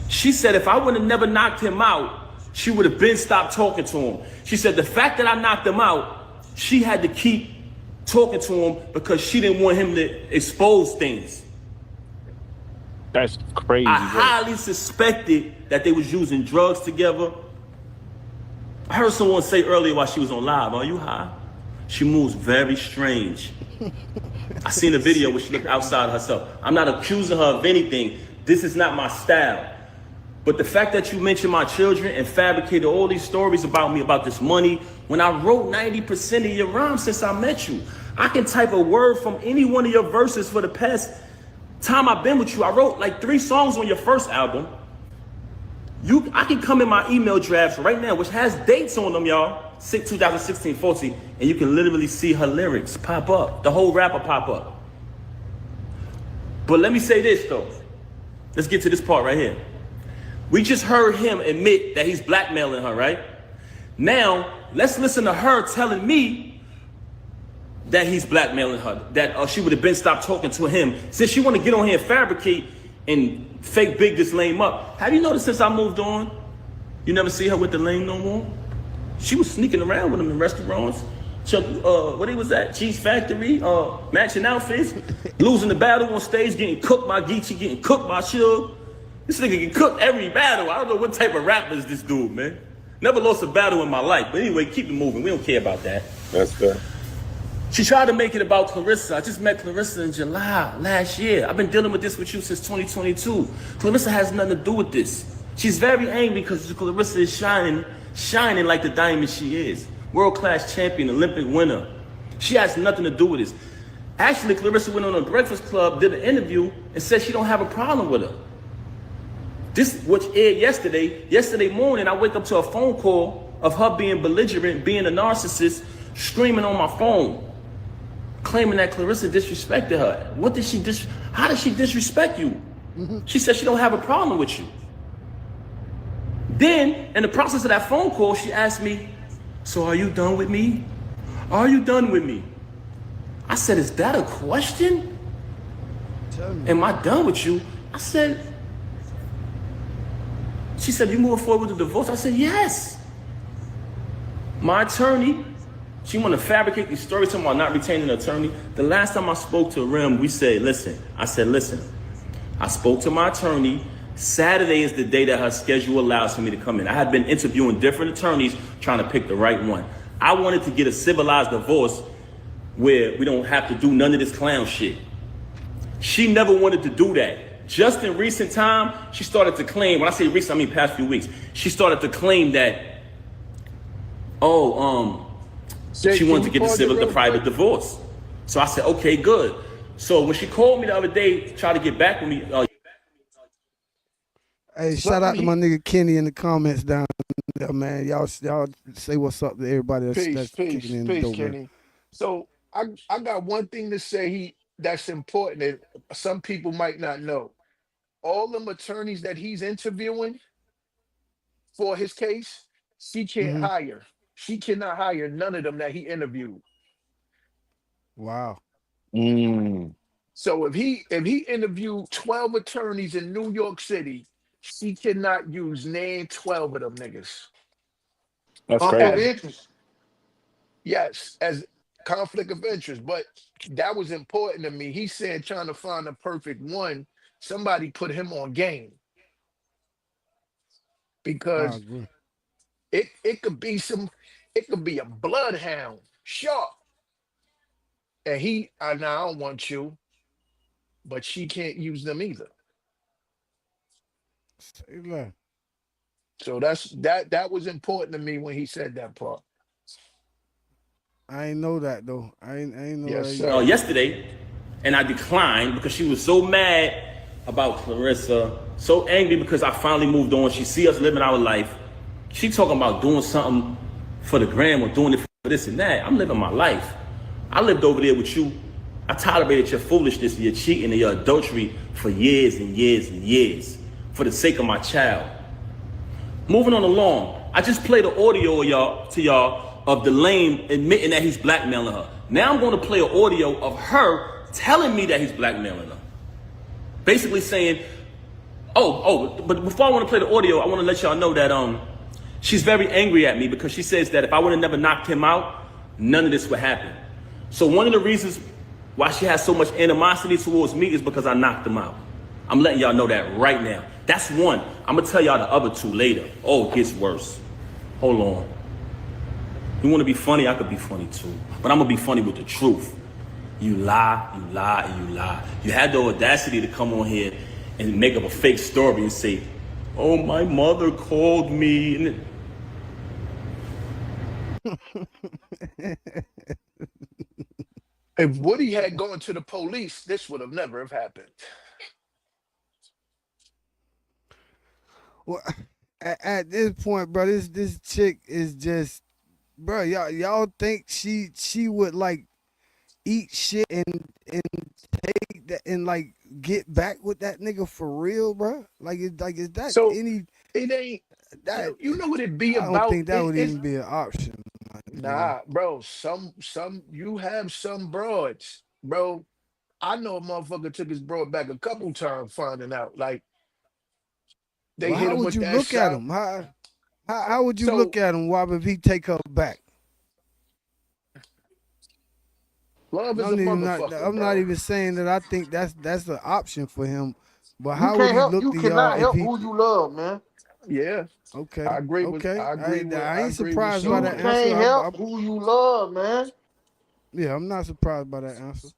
She said if I would have never knocked him out, she would have been stopped talking to him. She said the fact that I knocked him out, she had to keep talking to him because she didn't want him to expose things. That's crazy I work. highly suspected that they was using drugs together. I heard someone say earlier while she was on live, are you high? She moves very strange. I seen a video where she looked outside herself. I'm not accusing her of anything. This is not my style. But the fact that you mentioned my children and fabricated all these stories about me, about this money, when I wrote 90% of your rhymes since I met you, I can type a word from any one of your verses for the past time I've been with you. I wrote like 3 songs on your first album. I can come in my email drafts right now, which has dates on them, y'all, 2016, 14, and you can literally see her lyrics pop up, the whole rapper pop up. But let me say this though. Let's get to this part right here. We just heard him admit that he's blackmailing her, right? Now, let's listen to her telling me that he's blackmailing her, that she would have been stopped talking to him. Since she want to get on here and fabricate and fake big this lame up. Have you noticed since I moved on, you never see her with the lame no more? She was sneaking around with him in restaurants. Chuck, what he was at? Cheese Factory, matching outfits, losing the battle on stage, getting cooked by Geechee, getting cooked by Suge. This nigga get cooked every battle. I don't know what type of rapper is this dude, man. Never lost a battle in my life. But anyway, keep it moving. We don't care about that. That's fair. She tried to make it about Clarissa. I just met Clarissa in July last year. I've been dealing with this with you since 2022. Clarissa has nothing to do with this. She's very angry because Clarissa is shining like the diamond she is. World-class champion, Olympic winner. She has nothing to do with this. Actually, Clarissa went on a Breakfast Club, did an interview, and said she don't have a problem with her. This, which aired yesterday. Yesterday morning, I wake up to a phone call of her being belligerent, being a narcissist, screaming on my phone, claiming that Clarissa disrespected her. What did she how did she disrespect you? She said she don't have a problem with you. Then, in the process of that phone call, she asked me, so are you done with me? Are you done with me? I said, is that a question? Am I done with you? I said, she said, you moving forward with the divorce? I said, yes. My attorney, she want to fabricate these stories talking about not retaining an attorney. The last time I spoke to Rim, we said, listen. I said, listen, I spoke to my attorney. Saturday is the day that her schedule allows for me to come in. I had been interviewing different attorneys trying to pick the right one. I wanted to get a civilized divorce where we don't have to do none of this clown shit. She never wanted to do that. Just in recent time, she started to claim, when I say recent, I mean past few weeks, she started to claim that, she wanted to get the private divorce. So I said, okay, good. So when she called me the other day, tried to get back with me. Hey, shout out to my nigga Kenny in the comments down there, man. Y'all say what's up to everybody that's kicking in the door, man. Kenny. So I got one thing to say that's important that some people might not know. All them attorneys that he's interviewing for his case, she can't hire. She cannot hire none of them that he interviewed. Wow. So if he interviewed 12 attorneys in New York City, she cannot use name 12 of them niggas. That's Conflict of crazy. interest. Yes, as conflict of interest. But that was important to me. He said trying to find a perfect one. Somebody put him on game I because agree. it could be a bloodhound sharp. And I don't want you, but she can't use them either. Say that. So that was important to me when he said that part. I ain't know that though. I ain't know Yes, that. sir. Yesterday, and I declined because she was so mad about Clarissa, so angry because I finally moved on. She see us living our life. She talking about doing something for the gram or doing it for this and that. I'm living my life. I lived over there with you. I tolerated your foolishness and your cheating and your adultery for years and years and years for the sake of my child. Moving on along, I just played the audio to y'all of the lame admitting that he's blackmailing her. Now I'm going to play an audio of her telling me that he's blackmailing her. Basically saying, but before I want to play the audio, I want to let y'all know that she's very angry at me because she says that if I would have never knocked him out, none of this would happen. So one of the reasons why she has so much animosity towards me is because I knocked him out. I'm letting y'all know that right now. That's one. I'm going to tell y'all the other two later. Oh, it gets worse. Hold on. You want to be funny? I could be funny too. But I'm going to be funny with the truth. You lie, you lie, and you lie. You had the audacity to come on here and make up a fake story and say, oh, my mother called me. If Woody had gone to the police, this would have never have happened. Well, at this point, bro, this chick is just, bro. Y'all think she would like eat shit and take that and like get back with that nigga for real, bro? Like is that So any? it ain't that You know what it be I don't about? think that would It's even be an option, man. nah, bro. Some you have some broads, bro. I know a motherfucker took his broad back a couple times finding out. Like they Well, hit how him would with you that look at shot. him? How would you So look at him? Why would he take her back? love And is a motherfucker, I'm not bro. even saying that I think that's an option for him. But You how would can't he help. look You to y'all cannot if help he? who you love, man. Yeah, Okay, okay. I I ain't agree with surprised by You that Shorty. answer. can't help who you love, man. Yeah, I'm not surprised by that answer.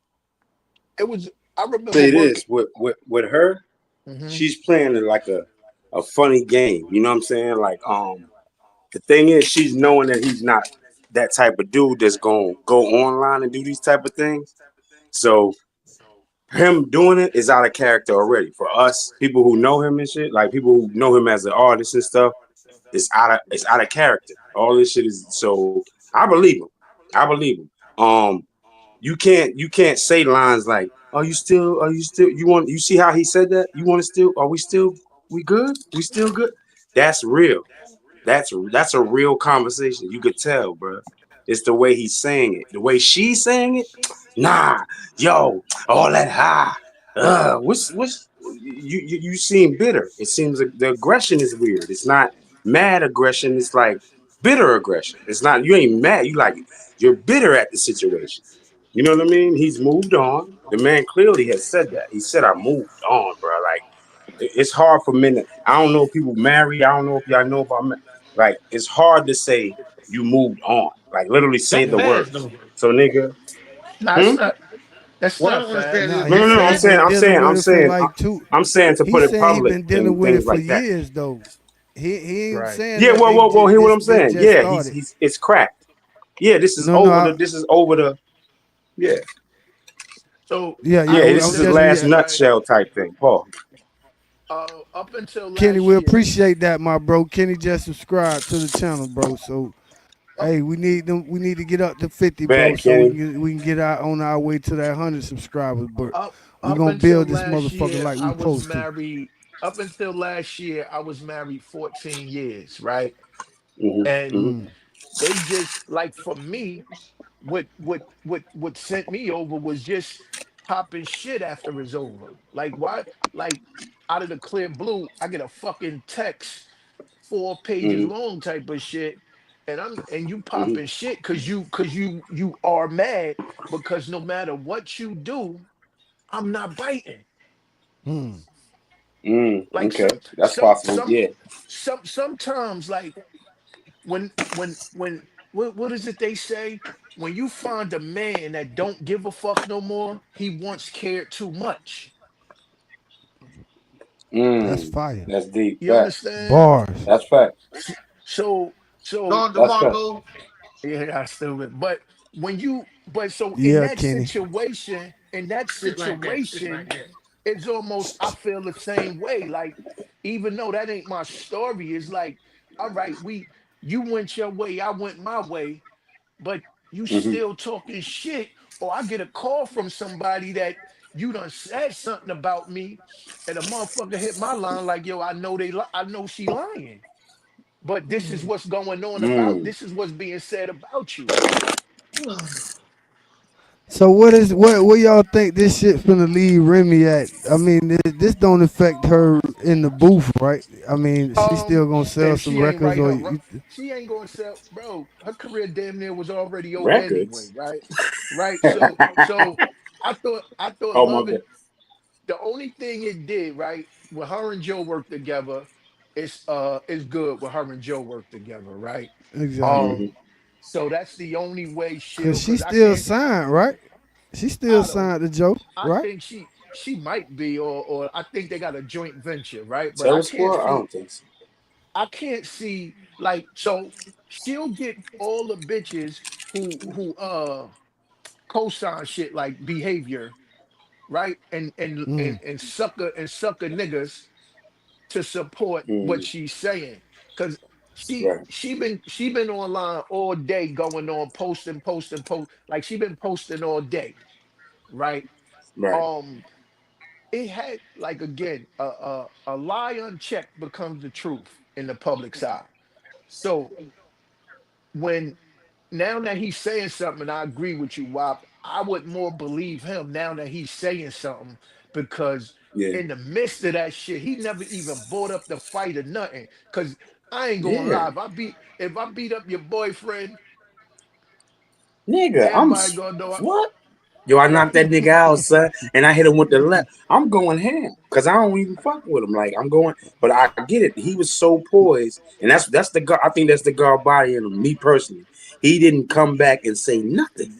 It was I remember Say working. this with her, Hmm. she's playing it like a funny game. You know what I'm saying? Like the thing is, she's knowing that he's not that type of dude that's gonna go online and do these type of things. So him doing it is out of character already. For us, people who know him and shit, like people who know him as an artist and stuff, it's out of character. All this shit is so I believe him. I believe him. You can't say lines like, are you still you want you see how he said that? You want to still are we still we good? We still good? That's real. That's a real conversation. You could tell, bro. It's the way he's saying it. The way she's saying it, nah, yo, all that high. What's you seem bitter. It seems like the aggression is weird. It's not mad aggression. It's like bitter aggression. It's not you ain't mad. You like you're bitter at the situation. You know what I mean? He's moved on. The man clearly has said that. He said, "I moved on, bro." Like it's hard for men. I don't know if people marry. I don't know if y'all know about like it's hard to say you moved on. Like literally say That's the Yeah. fast words. though. So nigga, Nah, hmm? that's What I not don't understand fast. is Nah, if a he No. said he man, been dealing with I'm it for saying like two. I'm saying to put He's it saying he public been dealing and with it things for like that. years though. He ain't Right. saying Yeah, that whoa. Hear what I'm this saying? just Yeah, started. he's it's cracked. Yeah, No, no, this is over the yeah So yeah. I yeah can this I'm is tell just you last this, right? nutshell type thing. Paul. Up until Kenny. last We year, appreciate that, my bro. Kenny just subscribed to the channel, bro. So up hey, we need them. We need to get up to 50, bro, Bad so Kenny. we can get out on our way to that 100 subscribers. But up we up gonna until build this last motherfucker year, like I we was supposed to. married. Up until last year, I was married 14 years, right? Hmm. And Mm, it just like for me, what sent me over was just popping shit after it's over. Like why? Like out of the clear blue, I get a fucking text 4 pages Hmm. long type of shit, and you Hmm. popping shit because you are mad because no matter what you do, I'm not biting. mm. Like Okay, that's possible. Yeah. sometimes like when what is it they say? When you find a man that don't give a fuck no more, he once cared too much. That's Mm, fire. that's deep. You Facts. understand? Bars. That's facts. So so Don That's facts. DeMarco, yeah, I still would. But when you but so Yeah, Kenny. in that situation, it's almost I feel the same way. Like, even though that ain't my story, it's like, all right, you went your way, I went my way, but you Hmm. still talking shit, or I get a call from somebody that you done said something about me, and a motherfucker hit my line like, yo, I know she lying. But this is what's going on about Mm. this is what's being said about you. So what y'all think this shit finna leave Remy at? I mean, this don't affect her in the booth, right? I mean, she still gonna sell If some she ain't records, right or her she ain't gonna sell, bro. Her career damn near was already over anyway, Records. right? Right. So I thought Oh my love god. it. The only thing it did, right, when her and Joe worked together, it's good when her and Joe work together, right? exactly. Hmm. Um, so that's the only way Cause she'll she because I still can't signed, right? She still I don't signed to Joe, I right? think she might be, or I think they got a joint venture, right? But Terror Squad. I don't think so. I can't see like so she'll get all the bitches who co-sign shit like behavior, right? Mm, And sucker niggas to support what Mm. she's saying. Cause Right. she been online all day going on post like she been posting all day, right? Right. Um it had like again a lie unchecked becomes the truth. in the public's eye. So when now that he's saying something, and I agree with you, Wop, I would more believe him now that he's saying something because Yeah, in the midst of that shit, he never even brought up the fight or nothing. Cause I ain't gonna yeah, lie, if I beat up your boyfriend, nigga. everybody gonna know What? Yo, I knocked that nigga out, son, and I hit him with the left. I'm going ham because I don't even fuck with him. Like I'm going, but I get it. He was so poised, and that's the guy. I think that's the guard body in him. Me personally, he didn't come back and say nothing.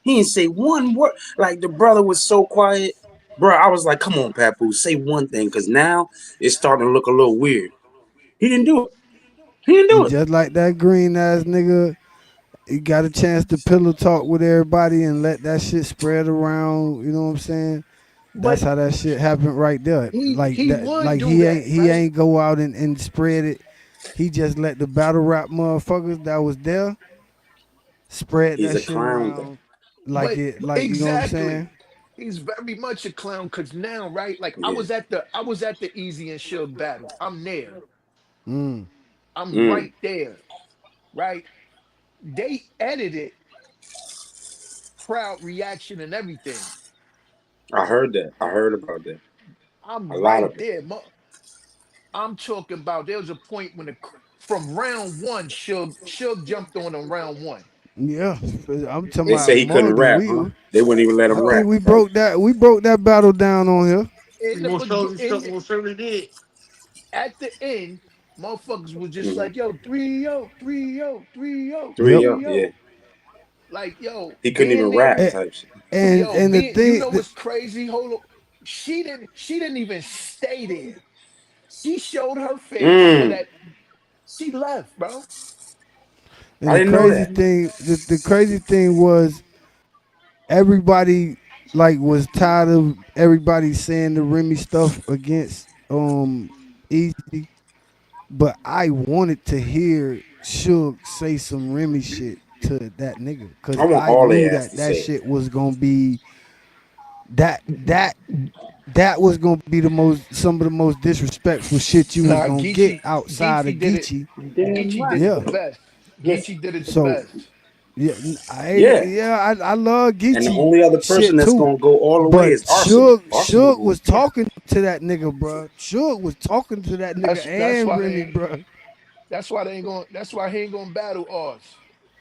He didn't say one word. Like the brother was so quiet, bro. I was like, come on, Papoose, say one thing, because now it's starting to look a little weird. He didn't do it. He didn't do And it. just like that green ass nigga, he got a chance to pillow talk with everybody and let that shit spread around. You know what I'm saying? That's but how that shit happened right there. Like he that, would like do that, he right? ain't go out and spread it. He just let the battle rap motherfuckers that was there spread He's that a shit clown though. around like But it, like you know what I'm saying? exactly. He's very much a clown because now, right? Like Yeah. I was at the Easy and Suge battle. I'm there. Mm. I'm Mm, right there, right? They edited crowd reaction and everything. I heard that. I heard about that. A I'm lot right of it. there. I'm talking about there was a point when from round one, Suge jumped on him round one. Yeah, I'm talking They about say he couldn't Mugga. rap, huh? They wouldn't even let him I Bro, think rap, right? we broke that battle down on here. in He the most begin certainly, in most certainly did. at the end, motherfuckers was just Hmm. like, yo, 3-0, 3-0, 3-0, Yep. 3 up, 3-0. yeah. Like, yo, He couldn't even being rap there, And type shit. and the you thing, know what's crazy? Hold on. She didn't even stay there. She showed her face so Mm, that she left, bro. and I didn't know that. the crazy thing was everybody like was tired of everybody saying the Remy stuff against Easy, but I wanted to hear Suge say some Remy shit to that nigga I because want I all knew they ass that to that say it. shit was gonna be that that that was gonna be the most some of the most disrespectful shit you was Nah, gonna get outside of Geechee did it. Geechee. Damn Geechee did right. it the Yeah. best. Listen, Geechee did it the So best. yeah, yeah. I love And the Geechee only other person shit that's too. gonna go all the way But is Arsenal. Arsenal Suge going. was talking to that nigga, bro. Suge was talking to that nigga That's and why they Remy, ain't bro. that's why he ain't gonna battle ours.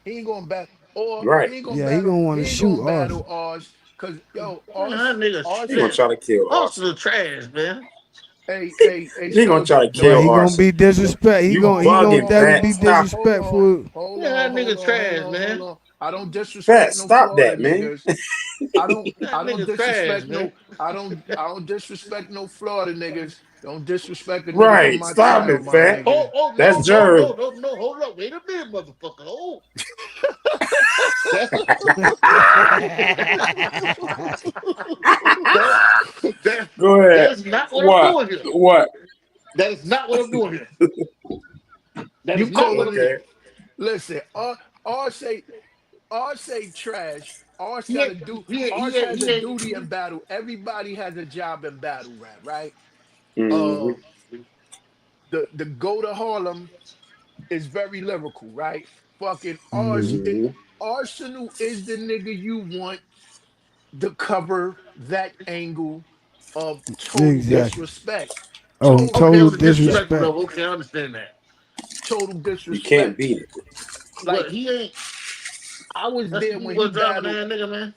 He ain't gonna battle or Right. Yeah, he gonna want he to ain't shoot gonna ours. battle ours because yo, Man, that nigga He ours gonna trash. try to kill Arsenal Arsenal. trash, man. He gonna try soldier. to But kill he gonna Arsenal. be disrespect. You He gonna bugging, definitely Fat. be Stop it. disrespectful. Yeah, that nigga trash, man. I don't Fat, disrespect no stop Florida that, man. niggas. That I don't nigga trash, disrespect man. no I don't disrespect no Florida niggas. Don't disrespect a nigga from Right. my Stop it, town, my Fat. Oh, nigga. oh, That's no, no, Jerv. no, no, no. Hold up. Wait a minute, motherfucker. Oh, that, that, that, Go that ahead. is not what I'm What? doing here. What? That is not what I'm doing here. That You is not call what a I'm nigga Okay. doing. listen, R say trash. R's He gotta ain't, do he R's ain't, has he a ain't. duty in battle. Everybody has a job in battle rap, right? Hmm. Uh the go to Harlem is very lyrical, right? Fucking Mhm. Hmm. Arsenal is the nigga you want to cover that angle of total Exactly. disrespect. Oh, Total Okay, on total the disrespect. disrespectful disrespect. level. Okay, I understand that. Total You can't disrespect. beat it. Like But he ain't. I was That's there he when he was driving battled. that nigga, man.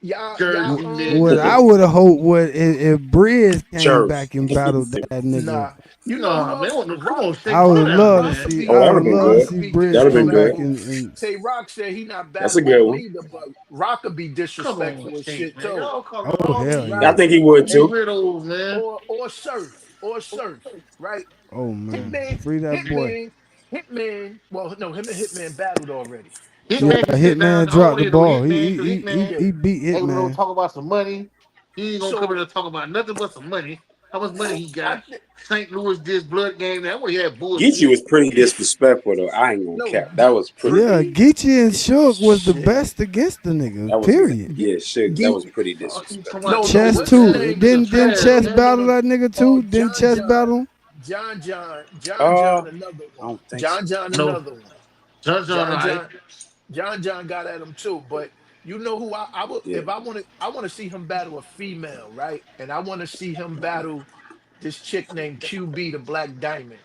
Y'all Jersey, What nigga. I would have hoped was if Briz came Jerv. back and battled that nigga. nah. You know who Nah, man. else? Come on, I shake. would Slow have down, loved to man. see. Oh, I that would would have have been loved to good. see Be Briz That would have come been back good. disrespectful. and Tay Rock said he not That's a battling good him one. either, but Rock could be Come on, disrespectful as shake, shit man. too, Y'all calling oh all hell I right? yeah. think he would these too. weirdos, man. Or surf, right? Oh man, Hitman, free that boy. Hitman, Hitman. Well, no, him and Hitman battled already. Yeah, Hitman So can sit down. Hitman I don't dropped want to the hear no ball. Hitman because Hitman yeah, He beat ain't gonna Hitman. talk about some money. He ain't gonna come in so and talk about nothing but some money. How much money he I got? think St. Louis this blood game. That one, yeah, Geechee bullshit. was pretty disrespectful though. I ain't gonna no cap. That was pretty. Yeah, Drizzy, Geechee and Shook was the shit. best against the nigga. That was Period. Ge- yeah, shit. That was Ge- pretty Oh, he talking disrespectful. about no, Geechee Chess was what's his bad. too. This name? nigga Didn't trash, Chess man. battle that nigga too? Didn't John Chess John. battle him? John, another I one. don't think so. John, No, another one. John, all John right. John John got at him too. But you know who I would Yeah. if I want to see him battle a female, right? And I want to see him battle this chick named QB, the Black Diamond.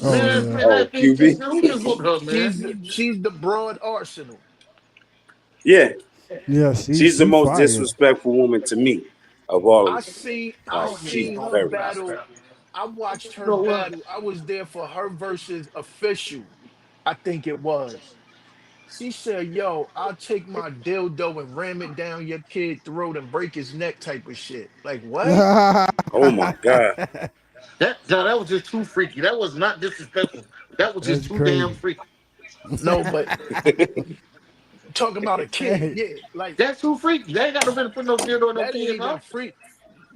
Oh Man, yeah. man, I Oh, ain't QB. kissing. Who just whooped her, man? She's the broad arsenal. Yeah, Yeah, she she's the she most fire. disrespectful woman to me of all of them. I Like Oh, nigga, she's seen her very. battle. I watched you her know what? battle. I was there for her versus official, I think it was. She said, "Yo, I'll take my dildo and ram it down your kid throat and break his neck," type of shit. Like what? Oh my god. That was just too freaky. That was not disrespectful. That was just That's too damn crazy. freaky. No, but talking about a kid, Hey, yeah, like That's too freaky. They ain't got no business putting no dildo on no that ain't kids, even huh? freak.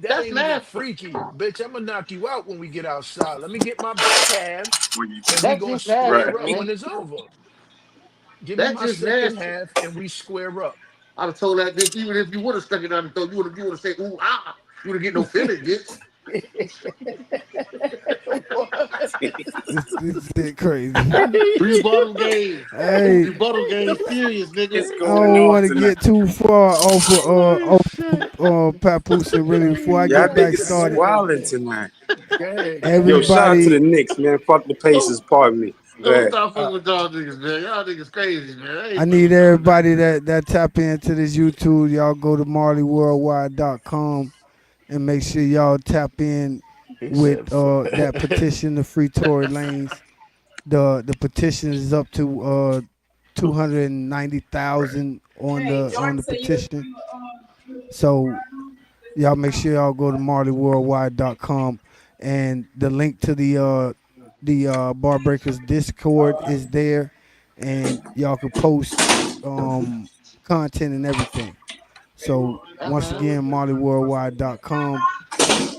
That That's ain't even nasty. freaky, bitch. I'm gonna knock you out when we get outside. Let me get my back half, and we That's gonna just nasty, Right. square up man. when it's over. Give me That's my just second nasty. half, and we square up. I'd have told that bitch, even if you would have stuck it down the throat, you would have said, ooh, ah. You would have get no feeling, bitch. What? this shit crazy. Rebuttal game. Hey, Rebuttal game serious, nigga. It's I going don't on want to tonight. get too far Holy shit. Papoose and Remy before I Y'all get back niggas is started. wilding tonight. Go ahead, go Yo, ahead. shout out to the Everybody, Knicks, man. Fuck the Don't, Pacers, pardon me. Go don't ahead. stop fucking Uh, with y'all niggas, man. Y'all niggas crazy, man. I I ain't fucking need with y'all niggas. everybody that tap into this YouTube. Y'all go to marleyworldwide.com and make sure y'all tap in he with said, that petition to free Tory Lanez. The petition is up to 290,000 on the petition. So y'all make sure y'all go to marleyworldwide.com and the link to the Bar Breakers Discord is there, and y'all can post um content and everything. So Yeah, once man. again, marleyworldwide.com.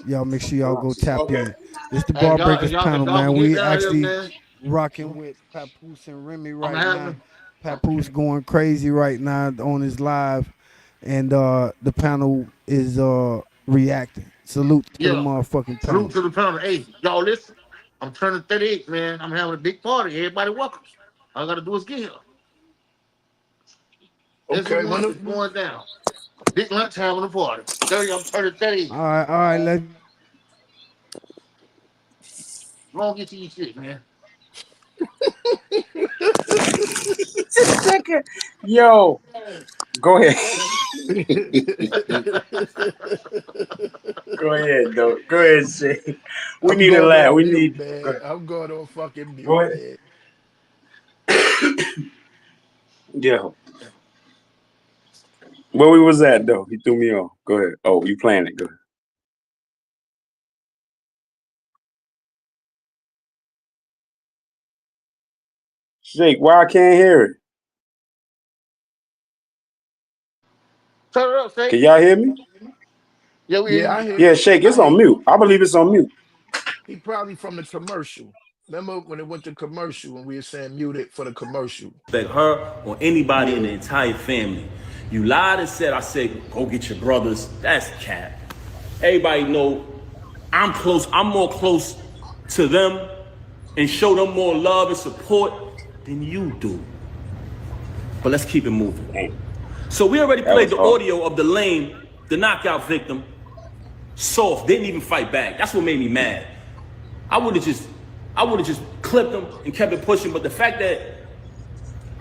Y'all make sure y'all go tap Okay. in. This the Hey, Bar Breakers if panel, y'all man. can get We down here, actually man, rocking with Papoose and Remy I'm right now. having. Papoose going crazy right now on his live, and the panel is reacting. Salute to the Yeah. motherfucking Salute panel. to the panel. Hey, y'all listen. I'm turning 38, man. I'm having a big party. Everybody welcome. All I gotta do is get here. Every okay, month is going down. Big lunch having a party. 30, I'm turning 38. All right, let's Long get to eat shit, man. Yo, go ahead. Go ahead, though. Go ahead, Shay. We I'm need a going laugh. on We mute, need. Go man. ahead. I'm going on fucking mute, Go ahead. man. Yo, where we was at though? He threw me off. Go ahead. Oh, you playing it? Go ahead. Shake. Why I can't hear it? Turn it up, Can Shay. y'all hear me? Yeah, we hear Yeah, you. I hear Yeah, you. Shake. It's I hear on you. mute. I believe it's on mute. He probably from the commercial. Remember when it went to commercial and we were saying muted for the commercial? Respect her or anybody in the Yeah. entire family. You lied and said, I said, go get your brothers. That's cap. Everybody know I'm close. I'm more close to them and show them more love and support than you do. But let's keep it moving. Damn, So we already that played was the hard. audio of the lame, the knockout victim. Soft, didn't even fight back. That's what made me mad. I would have just clipped him and kept it pushing. But the fact that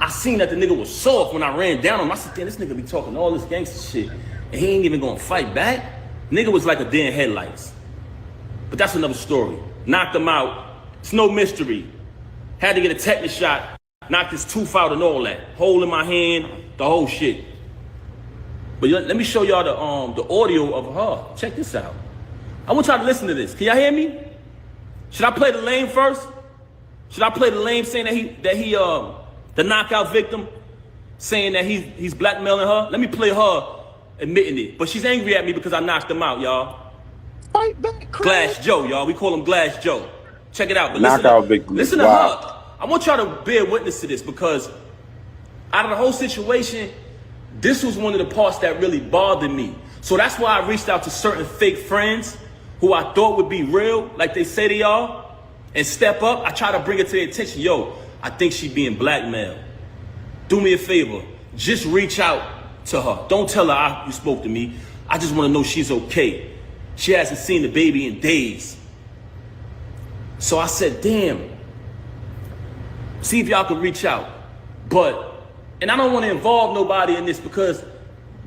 I seen that the nigga was soft when I ran down on him, I said, damn, this nigga be talking all this gangster shit, and he ain't even gonna fight back. Nigga was like a deer in headlights. But that's another story. Knocked him out. It's no mystery. Had to get a tetanus shot. Knocked his tooth out and all that. Hole in my hand, the whole shit. But let me show y'all the audio of her. Check this out. I want y'all to listen to this. Can y'all hear me? Should I play the lame first? Should I play the lame saying that he the knockout victim saying that he's blackmailing her? Let me play her admitting it. But she's angry at me because I knocked him out, y'all. Fight back, Craig. Glass Joe, y'all. We call him Glass Joe. Check it out. But Knockout victim is listen to wild. her. I want y'all to bear witness to this because out of the whole situation, this was one of the parts that really bothered me. So that's why I reached out to certain fake friends who I thought would be real, like they say they are, and step up, I try to bring it to their attention. Yo, I think she being blackmailed. Do me a favor. Just reach out to her. Don't tell her you spoke to me. I just want to know she's okay. She hasn't seen the baby in days. So I said, damn, see if y'all can reach out. And I don't want to involve nobody in this because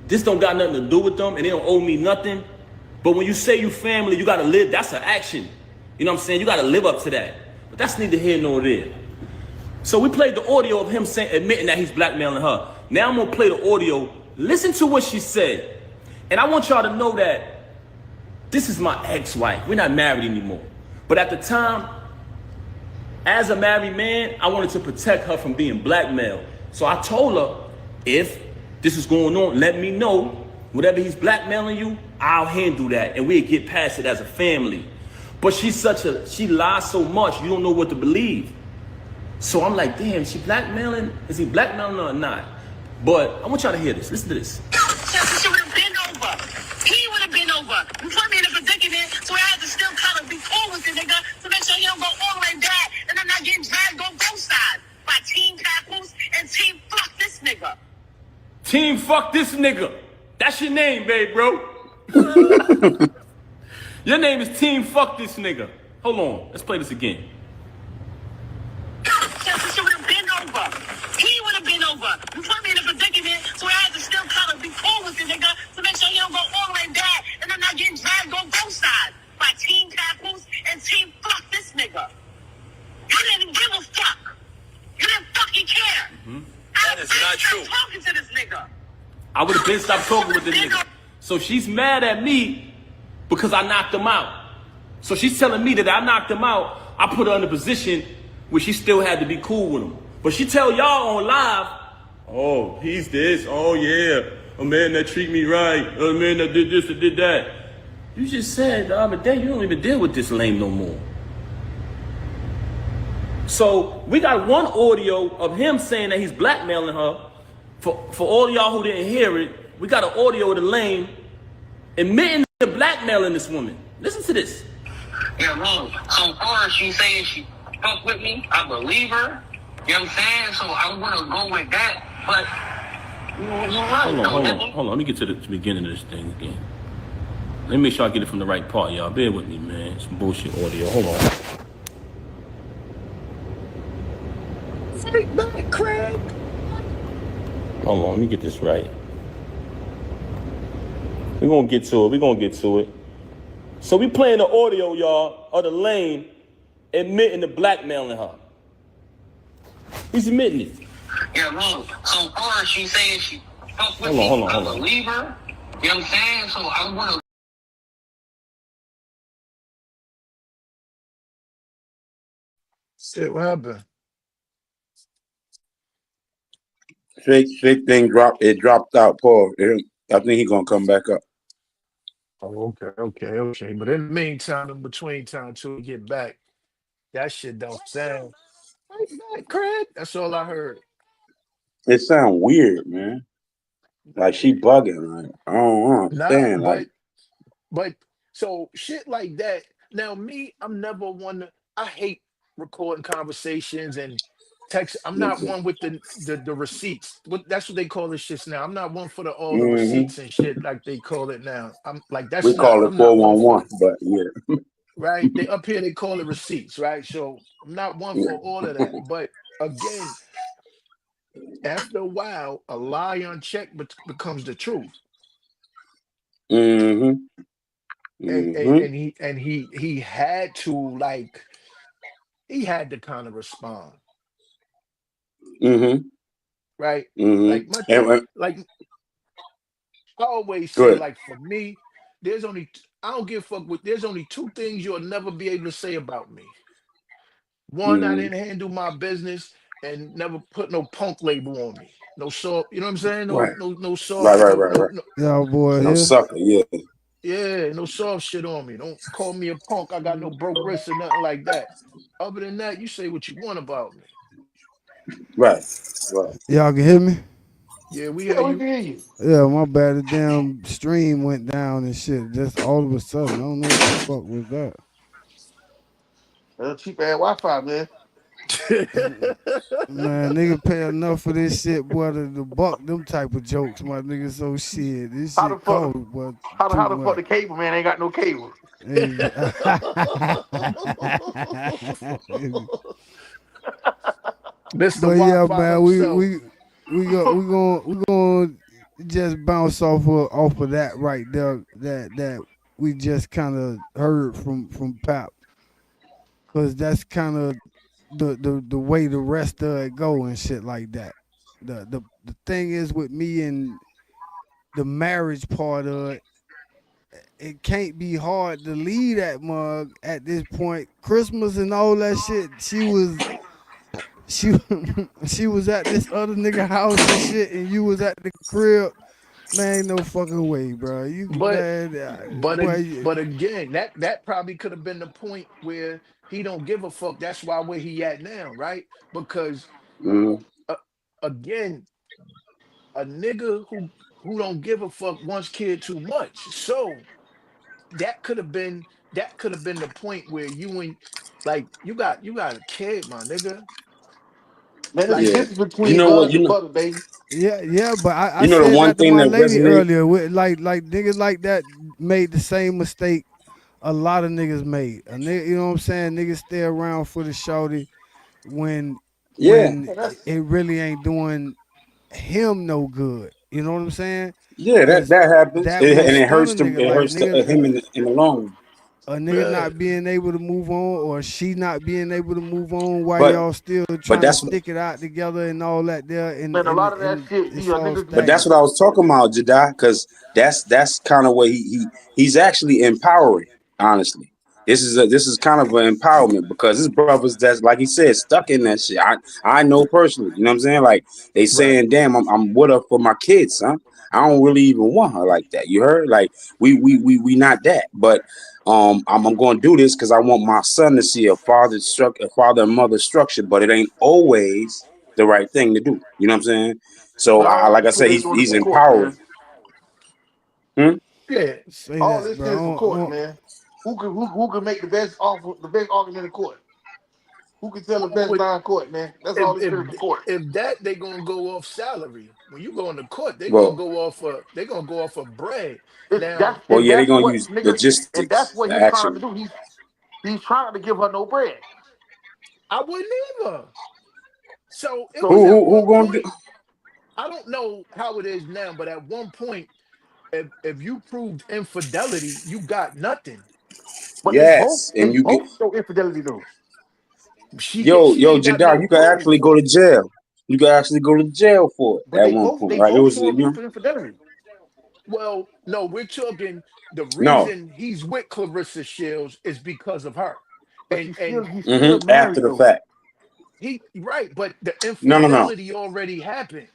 this don't got nothing to do with them and they don't owe me nothing. But when you say you family, you got to live. That's an action. You know what I'm saying? You got to live up to that. But that's neither here nor there. So we played the audio of him admitting that he's blackmailing her. Now I'm going to play the audio. Listen to what she said. And I want y'all to know that this is my ex-wife. We're not married anymore. But at the time, as a married man, I wanted to protect her from being blackmailed. So I told her, if this is going on, let me know. Whatever he's blackmailing you, I'll handle that. And we'll get past it as a family. But she lies so much, you don't know what to believe. So I'm like, damn, is he blackmailing her or not? But I want y'all to hear this. Listen to this. She would have been over. He would have been over. You put me in a predicament, so I had to still kind of be cool with the nigga to make sure he don't go all the way back and I'm not getting dragged on both sides by Team Papoose and Team Fuck This Nigga. Team Fuck This Nigga. That's your name, babe, bro. Your name is Team Fuck This Nigga. Hold on. Let's play this again. She would have been over. He would have been over. You put me in a predicament, so I had to still kind of be cool with the nigga to make sure he don't go all the way back and I'm not getting dragged on both sides by Team Papoose and Team Fuck This Nigga. You didn't give a fuck. You didn't fucking care. That is not true. Talking to this nigga. I would have been stopped talking with this nigga. So she's mad at me because I knocked him out. So she's telling me that I knocked him out. I put her in a position where she still had to be cool with him. But she tell y'all on live, oh, he's this. Oh, yeah. A man that treat me right. A man that did this and did that. You just said the other day you don't even deal with this lame no more. So we got one audio of him saying that he's blackmailing her. For all y'all who didn't hear it, we got an audio of the lame admitting to blackmailing this woman. Listen to this. Yeah, man. So far, she saying she fuck with me. I believe her. You know what I'm saying? So I'm gonna go with that. But you're right. Hold on. Let me get to the beginning of this thing again. Let me make sure I get it from the right part, y'all. Bear with me, man. Some bullshit audio. Hold on. Fight back, Craig. Hold on. Let me get this right. We're gonna get to it. So we playing the audio, y'all, of the lame admitting to blackmailing her. He's admitting it. Yeah, man. So far, she saying she fuck with Hold me. on. I believe her. You know what I'm saying? So I'm gonna. Shit, what happened? Fake thing dropped. It dropped out. Paul. I think he's gonna come back up. Oh, okay. But in the meantime, in between time till we get back, that shit don't sound fight back, Craig. That's all I heard. It sounds weird, man. Like she bugging. Like I don't Nah, understand. Like but so shit like that. Now me, I'm never one. I hate recording conversations and text. I'm not one with the receipts. That's what they call this shit now. I'm not one for all the receipts and shit like they call it now. I'm like we that's not. call it I'm not one for 411, but yeah. right. They up here they call it receipts, right? So I'm not one for all of that. But again, after a while, a lie unchecked becomes the truth. Mm-hmm. Mm-hmm. And he had to like he had to kind of respond, Mm-hmm. right? Mm-hmm. Like my thing, like I always say, Good. like for me, I don't give a fuck with there's only two things you'll never be able to say about me. One, I Mm-hmm. didn't handle my business and never put no punk label on me. No soft, you know what I'm saying? Right. No Right. soft, Right. Right. Right. no Y'all boy No here. sucker. Yeah. yeah, no soft shit on me. Don't call me a punk. I got no broke wrists or nothing like that. Other than that, you say what you want about me. Right. Right. Y'all can hear me? Yeah, we hear Yeah, we you. can hear you. Yeah, my bad. The damn stream went down and shit. Just all of a sudden, I don't know what the fuck was that. Cheap ass Wi-Fi, man. Man, nigga pay enough for this shit, boy, to buck them type of jokes, my nigga. So shit, this How the shit fuck? cold, but How too the fuck much. the cable man ain't got no cable? Mr. But yeah, Wi-Fi man, himself. we gonna just bounce off of that right there. That we just kind of heard from Pap, cause that's kind of the way the rest of it go and shit like that. The thing is with me and the marriage part of it, it can't be hard to leave that mug at this point. Christmas and all that shit, she she was at this other nigga house and shit, and you was at the crib. Man, ain't no fucking way, bro. You But man, boy. but again, that probably could have been the point where he don't give a fuck. That's why where he at now, right? Because Mm-hmm. uh, again, a nigga who don't give a fuck wants kid too much. So that could have been the point where you and like you got a kid, my nigga. Man, it's the Like Yeah. difference You between know what? us and butter, baby. Yeah, yeah, but I You know the said one that to thing my that lady resonate. earlier. Like niggas like that made the same mistake a lot of niggas made. A nigga, you know what I'm saying? Niggas stay around for the shorty when Yeah. when it really ain't doing him no good. You know what I'm saying? Yeah. That Cause that happens, that will and it stun hurts a to nigga. Like him nigga, in the long run. a nigga yeah. not being able to move on, or she not being able to move on while But y'all still but trying to that's stick it out together and all that there, and Man, a and lot of that and shit, it's you know, all niggas But be that's stagnant. what I was talking about, Jedi, because that's kind of what he's actually empowering. Honestly, this is kind of an empowerment because his brothers that's like he said stuck in that shit. I know personally, you know what I'm saying? Like they Right. saying, "Damn, I'm with her for my kids, huh? I don't really even want her like that." You heard? Like we not that, but I'm going to do this because I want my son to see a father and mother structure, but it ain't always the right thing to do. You know what I'm saying? So man, all like I this shit said, ain't going to he's the court, empowering. man. Hmm? Yeah. Say All that, this bro. shit is for court, man. Who can make the best argument in court? Who can tell the Who best would line court, man? That's if all this if shit is for court. if that they gonna go off salary. When you go into court, Well, they gonna go off of bread. It's Now, that's well, and yeah, they're that's gonna what use nigga, and that's logistics what he's trying to actually. do. He's trying to give her no bread. I wouldn't either. So it So was at Who one gonna do? point, I don't know how it is now, but at one point, if you proved infidelity, you got nothing. but Yes, and they you get both show infidelity though. She yo ain't got Jadar, no you can proof. actually go to jail. You can actually go to jail for it But at one point, they right? It both was showing proof of infidelity. Well, no, we're talking the no, reason he's with Clarissa Shields is because of her. But And he's still after married the though. fact. he right, but the No. infidelity already happened.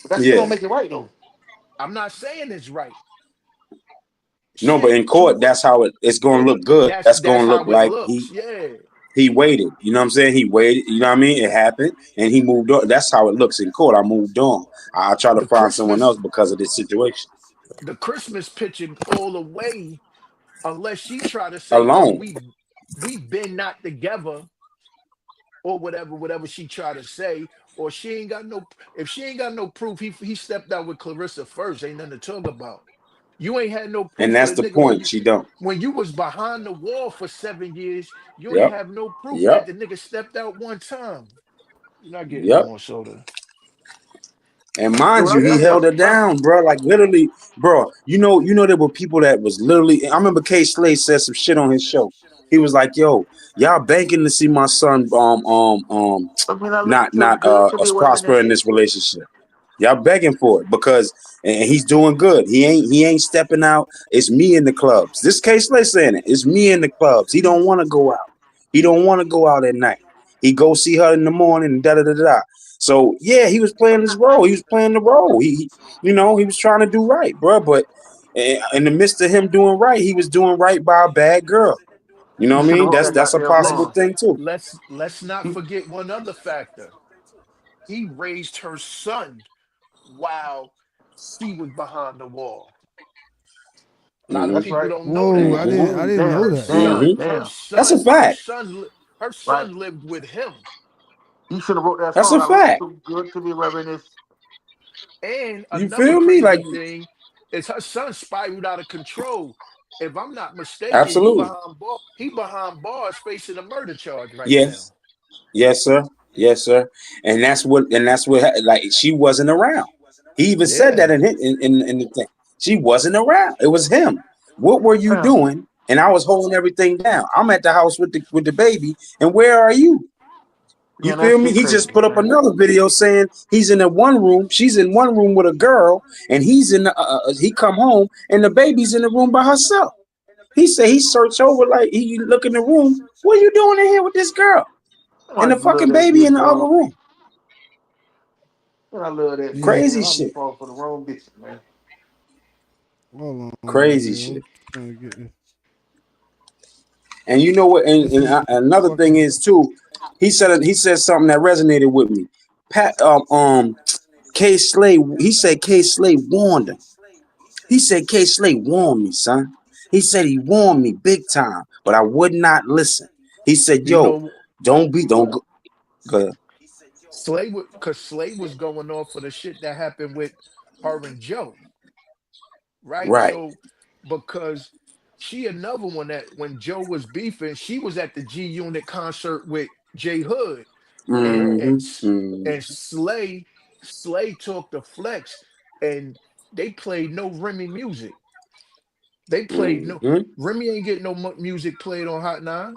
But that still Yeah, don't make it right though. I'm not saying it's right. no, but Shit, in court, that's how it's gonna look good. That's that's gonna look how it like looks. Yeah. he waited. You know what I'm saying? He waited. You know what I mean? It happened, and he moved on. That's how it looks in court. I moved on. I try to The find someone Christmas else because of this situation. the Christmas picture all the way, unless she try to say, oh, Alone, we been not together or whatever she try to say, or she ain't got no if she ain't got no proof, he stepped out with Clarissa first. Ain't nothing to talk about. You ain't had no and proof of that's the the nigga when point. you She don't. was behind the wall for 7 years. You ain't Yep. have no proof Yep. that the nigga stepped out one time. You're not getting no Yep. more soda. And mind So you, he held her down, bro. Like literally, bro. There were people that was literally. I remember K. Slade said some shit on his show. He was like, "Yo, y'all banking to see my son, I mean, I look not to be good, to be us well in that prosper in shit. this relationship. Y'all begging for it because and he's doing good. He ain't stepping out. It's me in the clubs. This case let's saying it. It's me in the clubs. He don't want to go out. He don't want to go out at night. He go see her in the morning. Da da da da. So yeah, he was playing his role. He was playing the role. He was trying to do right, bro. But in the midst of him doing right, he was doing right by a bad girl. You know He what I should have mean? hung That's that that's a goddamn Let's possible phone. thing too. let's not He, forget one other factor. He raised her son while she was behind the wall. A lot of Mm-hmm. That's people right. don't know Whoa, that. I Ooh, didn't know damn, Her that. damn, son, Mm-hmm. her damn. That's a son, her fact. son, her Right. son lived with him. You should have wrote that That's song. a I look fact. too good to be reminisced. And You another feel me? Like, crazy thing is her son spiraled out of control. If I'm not mistaken, absolutely. he behind bars facing a murder charge right Yes. now. Yes, sir. Yes, sir. And that's what like she wasn't around. He even said that Yeah. in the thing. She wasn't around. It was him. What were you Damn. doing? And I was holding everything down. I'm at the house with the baby, and where are you? You Man, that feel me? shit He crazy, just put up man. another video saying he's in the one room, she's in one room with a girl, and he's in the, he come home and the baby's in the room by herself. He said he searched over like he look in the room. What are you doing in here with this girl I and the just love fucking that baby in bitch, the other dog. room? Man, I love that shit, Yeah. man. Crazy I'll be shit. falling for the wrong bitch, man. Hold on, Crazy man. shit. I'm trying to get this. And you know what? This is Another thing fucking. is too. He said something that resonated with me. Pat K Slay. He said K Slay warned him. He said K Slay warned me, son. He said he warned me big time, but I would not listen. He said, You "Yo, know, don't go." Go ahead. Because Slay was going off for the shit that happened with her and Joe, right? Right. So because she another one that when Joe was beefing, she was at the G Unit concert with J Hood, and Mm-hmm. and Mm-hmm. and Slay took the flex, and they played no Remy music. They played no Mm-hmm. Remy ain't getting no music played on Hot Nine.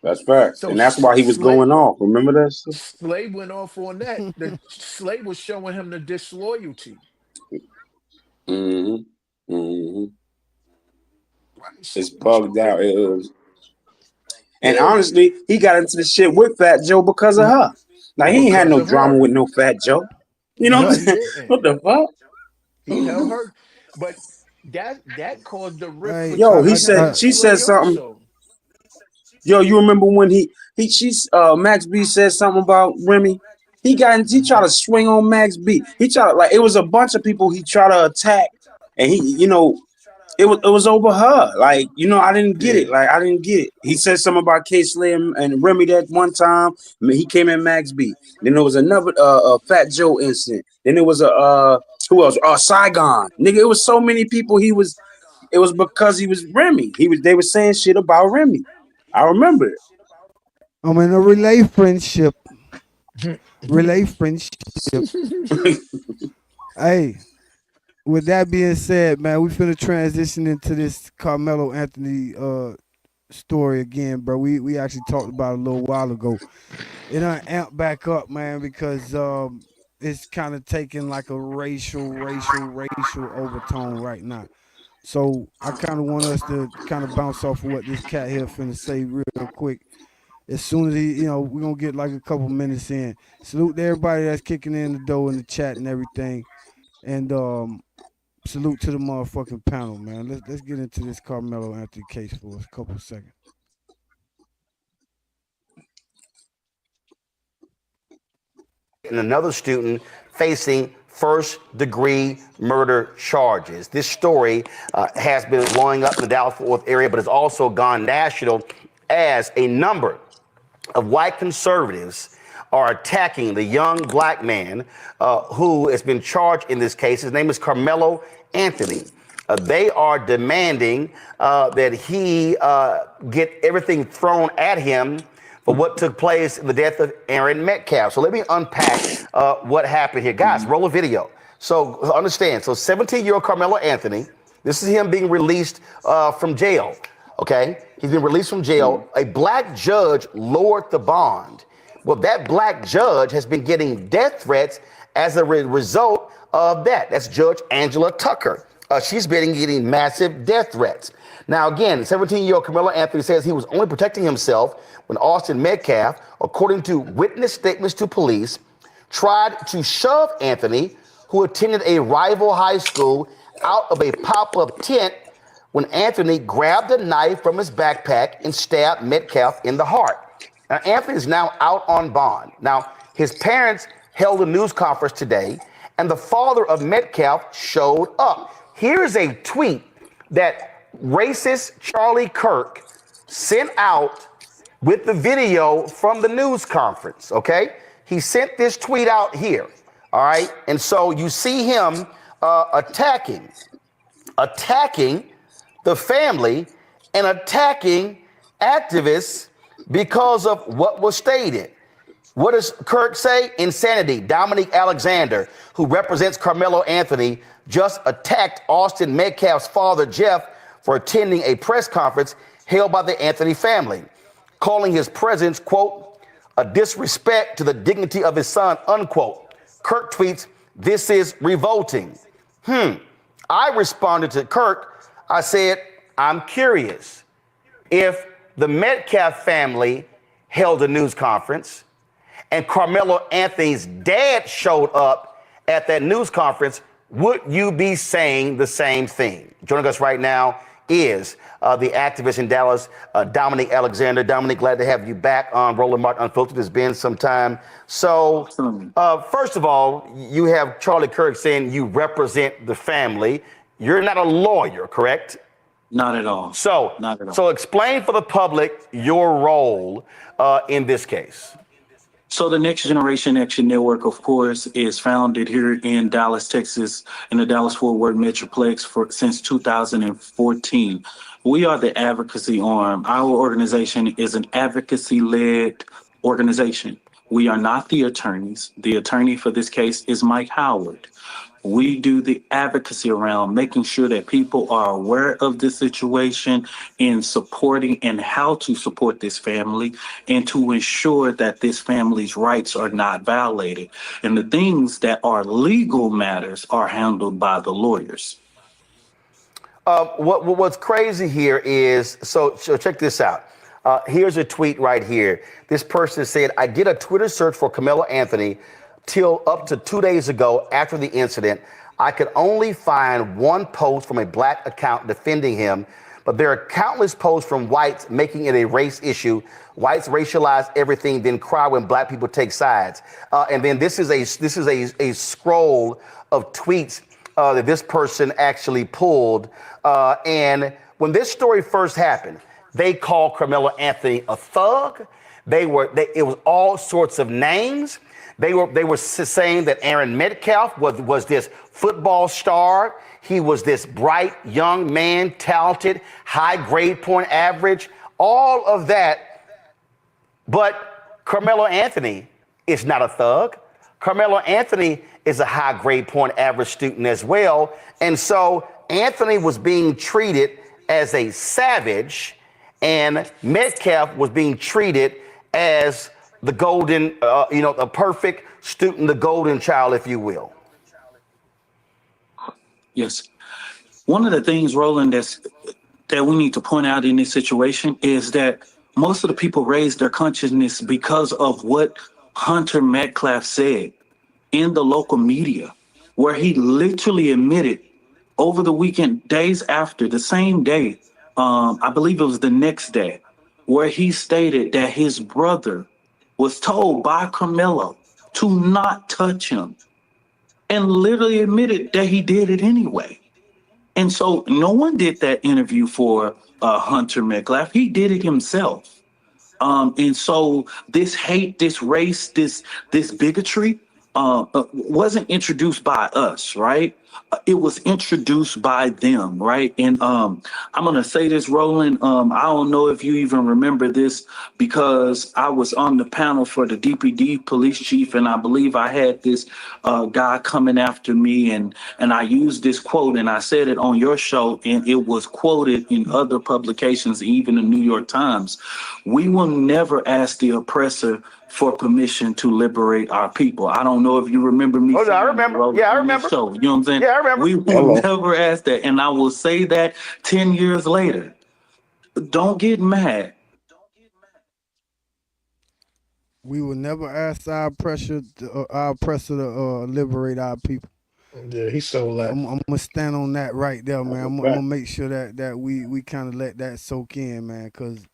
That's facts, So and that's why he was going off. Remember that shit? Slay went off on that. The Slay was showing him the disloyalty. Mm-hmm. Mm-hmm. Right. It's So bugged out. It was. And yeah, honestly, he got into the shit with Fat Joe because of her. Like he ain't had because no of drama her. with no Fat Joe. You know what No, I'm he saying? didn't. What the fuck? He held her, but that caused the rift Hey, Yo, between he him said and I she said Slay something. also. Yo, you remember when she's Max B said something about Remy? He tried to swing on Max B. He tried to, like, it was a bunch of people he tried to attack, and it was over her. Like, I didn't get it. Yeah. Like, I didn't get it. He said something about K Slim and Remy that one time. I mean, he came at Max B. Then there was another Fat Joe incident. Then there was a who else? Saigon. Nigga, it was so many people. It was because he was Remy. They were saying shit about Remy. I remember it. I'm in a relay friendship. Relay friendship. Hey, with that being said, man, we finna transition into this Carmelo Anthony story again, bro. We actually talked about it a little while ago. It done amped back up, man, because it's kind of taking like a racial overtone right now. So I kind of want us to kind of bounce off of what this cat here finna say real quick. As soon as we're gonna get like a couple minutes in. Salute to everybody that's kicking in the door in the chat and everything. And salute to the motherfucking panel, man. Let's get into this Carmelo Anthony case for us. A couple of seconds. And another student facing first degree murder charges. This story has been blowing up in the Dallas Fort Worth area, but has also gone national as a number of white conservatives are attacking the young black man who has been charged in this case. His name is Karmelo Anthony. They are demanding that he get everything thrown at him for what took place in the death of Aaron Metcalf. So let me unpack what happened here. Guys, roll a video. So understand, so 17-year-old Carmelo Anthony, this is him being released from jail, okay? He's been released from jail. A black judge lowered the bond. Well, that black judge has been getting death threats as a result of that. That's Judge Angela Tucker. She's been getting massive death threats. Now, again, 17-year-old Karmelo Anthony says he was only protecting himself when Austin Metcalf, according to witness statements to police, tried to shove Anthony, who attended a rival high school, out of a pop-up tent when Anthony grabbed a knife from his backpack and stabbed Metcalf in the heart. Now, Anthony is now out on bond. Now, his parents held a news conference today, and the father of Metcalf showed up. Here's a tweet that racist Charlie Kirk sent out with the video from the news conference, okay? He sent this tweet out here, all right? And so you see him attacking the family and attacking activists because of what was stated. What does Kirk say? Insanity. Dominique Alexander, who represents Karmelo Anthony, just attacked Austin Metcalf's father, Jeff, for attending a press conference held by the Anthony family, calling his presence, quote, a disrespect to the dignity of his son, unquote. Kirk tweets, this is revolting. I responded to Kirk. I said, I'm curious if the Metcalf family held a news conference and Karmelo Anthony's dad showed up at that news conference, would you be saying the same thing? Joining us right now is the activist in Dallas, Dominique Alexander. Dominique, glad to have you back on Roland Martin Unfiltered. It's been some time. So, first of all, you have Charlie Kirk saying you represent the family. You're not a lawyer, correct? Not at all. So, Not at all. so explain for the public your role in this case. So the Next Generation Action Network, of course, is founded here in Dallas, Texas, in the Dallas-Fort Worth Metroplex since 2014. We are the advocacy arm. Our organization is an advocacy-led organization. We are not the attorneys. The attorney for this case is Mike Howard. We do the advocacy around making sure that people are aware of the situation and supporting and how to support this family and to ensure that this family's rights are not violated. And the things that are legal matters are handled by the lawyers. What's crazy here is, so check this out. Here's a tweet right here. This person said, I did a Twitter search for Karmelo Anthony till up to 2 days ago after the incident. I could only find one post from a black account defending him, but there are countless posts from whites making it a race issue. Whites racialize everything, then cry when black people take sides. And then this is a scroll of tweets that this person actually pulled. And when this story first happened, they called Karmelo Anthony a thug. It was all sorts of names. They were saying that Aaron Metcalf was this football star. He was this bright young man, talented, high grade point average, all of that. But Karmelo Anthony is not a thug. Karmelo Anthony is a high grade point average student as well. And so Anthony was being treated as a savage, and Metcalf was being treated as the golden, the perfect student, the golden child, if you will. Yes. One of the things, Roland, that we need to point out in this situation is that most of the people raised their consciousness because of what Hunter Metcalf said in the local media, where he literally admitted over the weekend, days after, the same day, I believe it was the next day, where he stated that his brother was told by Karmelo to not touch him and literally admitted that he did it anyway. And so no one did that interview for Hunter Metcalf. He did it himself. And so this hate, this race, this bigotry wasn't introduced by us, right? It was introduced by them, right? And I'm going to say this, Roland. I don't know if you even remember this because I was on the panel for the DPD police chief, and I believe I had this guy coming after me, and I used this quote, and I said it on your show, and it was quoted in other publications, even the New York Times. We will never ask the oppressor for permission to liberate our people. I don't know if you remember me. Oh, I remember. Yeah, I remember. Show. You know what I'm saying? Yeah, I remember. We will never ask that. And I will say that 10 years later. Don't get mad. We will never ask our oppressor to liberate our people. Yeah, he sold that. I'm gonna stand on that right there, man. I'm gonna make sure that we kind of let that soak in, man, because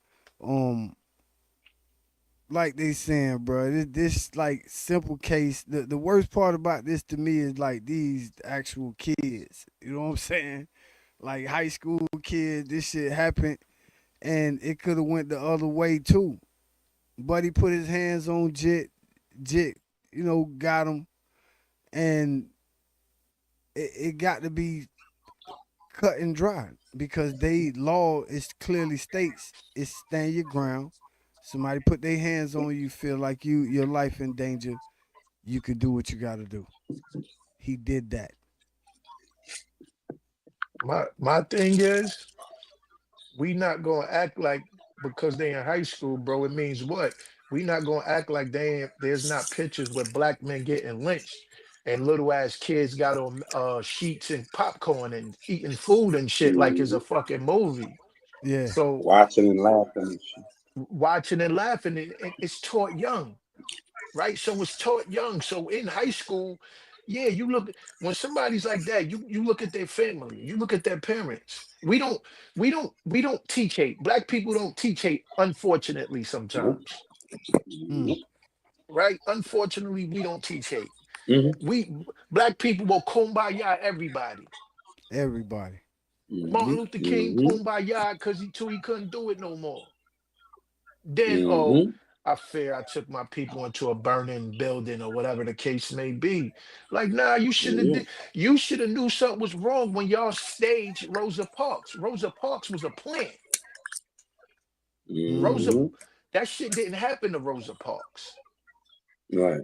like they saying, bro, this like simple case. The worst part about this to me is like these actual kids. You know what I'm saying? Like high school kids. This shit happened, and it could have went the other way too. Buddy put his hands on Jit. Jit, got him, and it got to be cut and dry because they law is clearly states it's stand your ground. Somebody put their hands on you, feel like your life in danger. You can do what you got to do. He did that. My thing is, we not gonna act like because they in high school, bro. It means what? We not gonna act like there's not pictures with black men getting lynched and little ass kids got on sheets and popcorn and eating food and shit like it's a Mhm. fucking movie. Yeah. So Watching and laughing and shit. watching and laughing, it's taught young, right? So it's taught young. So in high school, yeah, you look when somebody's like that, you look at their family, you look at their parents. We don't teach hate. Black people don't teach hate, unfortunately, Nope. sometimes. Mm, Nope. Right? Unfortunately, we don't teach hate. Mm-hmm. We Black people will kumbaya everybody. everybody. Martin Mm-hmm. Luther King Mm-hmm. kumbaya because he couldn't do it no more. Then, oh, Mm-hmm. I fear I took my people into a burning building or whatever the case may be. Like, nah, you shouldn't have Yeah. did, you should have knew something was wrong when y'all staged Rosa Parks. Rosa Parks was a plant. Mm, Rosa, Mm-hmm. that shit didn't happen to Rosa Parks. Right.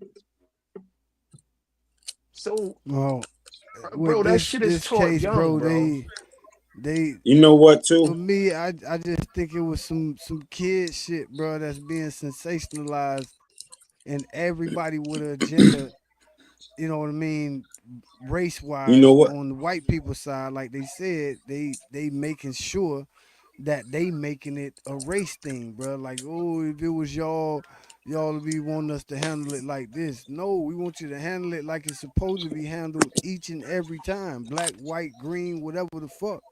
So, well, bro, with that this shit is this taught case, young, bro, bro. they You know what, for too? me, I just think it was some kid shit, bro, that's being sensationalized, and everybody with an agenda. You know what I mean? Race You know wise, what? on the white people side, like they said, they making sure that they making it a race thing, bro. Like, oh, if it was y'all would be wanting us to handle it like this. No, we want you to handle it like it's supposed to be handled each and every time. Black, white, green, whatever the fuck.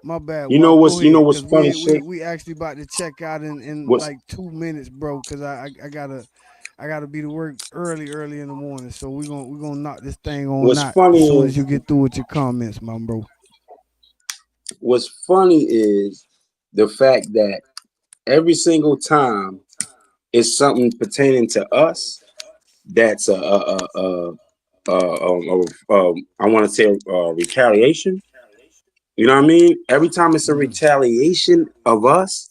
My bad, Wop. Go You know ahead, what's cause funny, we shit? we actually about to check out in What's like 2 minutes, bro. Cause I gotta be to work early in the morning. So we gonna knock this thing on what's out as funny soon as is you get through with your comments, my bro. what's funny is the fact that every single time it's something pertaining to us that's I want to say retaliation. You know what I mean? Every time it's a Mm. retaliation of us,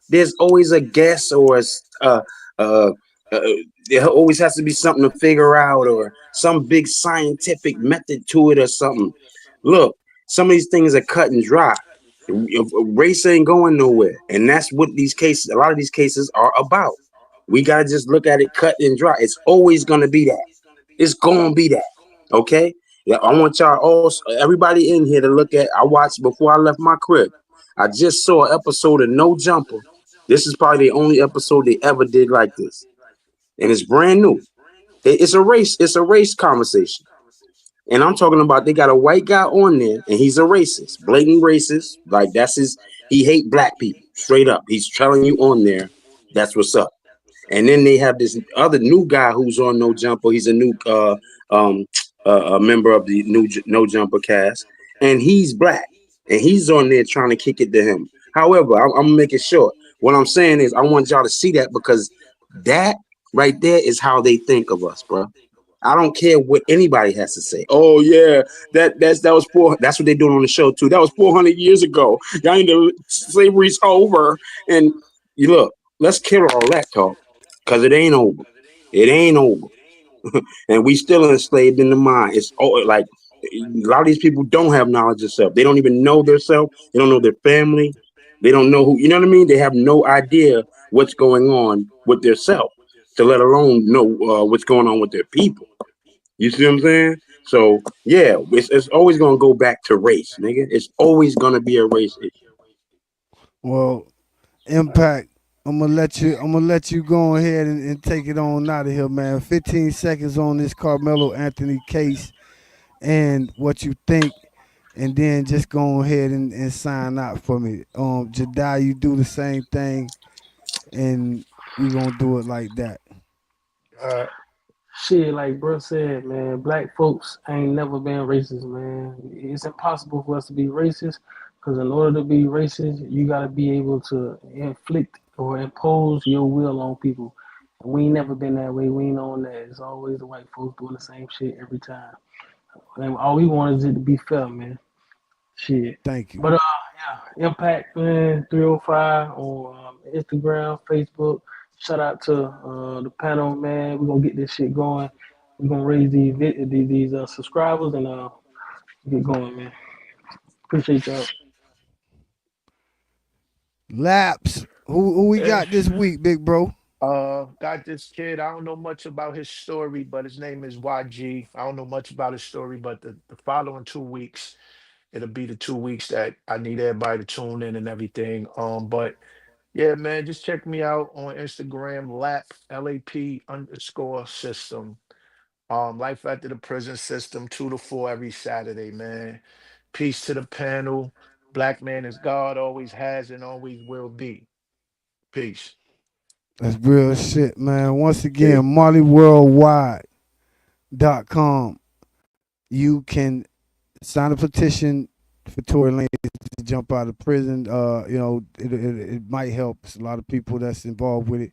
there's always a guess or uh, uh, there always has to be something to figure out or some big scientific method to it or something. Look, some of these things are cut and dry. Race ain't going nowhere, and that's what these cases, a lot of these cases, are about. We gotta just look at it cut and dry. It's always gonna be that. It's gonna be that. Okay. Yeah, I want y'all all, everybody in here to look at. I watched before I left my crib. I just saw an episode of No Jumper. This is probably the only episode they ever did like this, and it's brand new. It's a race. It's a race conversation, and I'm talking about they got a white guy on there, and he's a racist, blatant racist. Like that's his. He hate black people straight up. He's telling you on there. That's what's up. And then they have this other new guy who's on No Jumper. He's a new um a member of the new No Jumper cast, and he's black, and he's on there trying to kick it to him. However, I'm gonna make it short. What I'm saying is, I want y'all to see that because that right there is how they think of us, bro. I don't care what anybody has to say. Oh yeah, that was four. That's what they're doing on the show too. That was 400 years ago. Y'all need to slavery's over. And you look, let's kill all that talk, cause it ain't over. It ain't over, and we still enslaved in the mind. It's like a lot of these people don't have knowledge of self. They don't even know their self. They don't know their family. They don't know who. You know what I mean? They have no idea what's going on with their self, to let alone know what's going on with their people. You see what I'm saying? So yeah, it's always gonna go back to race, nigga. It's always gonna be a race issue. Well, Impact. I'm gonna let you go ahead and take it on out of here, man. 15 seconds on this Carmelo Anthony case and what you think, and then just go ahead and sign out for me. Jedi, you do the same thing, and we gonna do it like that. Uh, Shit, like bro said, man, black folks ain't never been racist, man. It's impossible for us to be racist because in order to be racist, you got to be able to inflict or impose your will on people. And we ain't never been that way. We ain't on that. It's always the white folks doing the same shit every time. And all we want is it to be fair, man. Shit. Thank you. But yeah, Impact man 305 on Instagram, Facebook. Shout out to the panel, man. We're gonna get this shit going. We're gonna raise these subscribers and get going, man. Appreciate y'all. Laps. Who we got this week, big bro? got this kid. I don't know much about his story, but his name is YG. I don't know much about his story, but the following 2 weeks, it'll be the 2 weeks that I need everybody to tune in and everything. But yeah, man, just check me out on Instagram, LAP_system. Life after the prison system, 2 to 4 every Saturday, man. Peace to the panel. Black man is God, always has and always will be. Peace. That's real shit, man. Once again, Hey, MollyWorldwide.com. You can sign a petition for Tory Lanez to jump out of prison. It might help. It's a lot of people that's involved with it.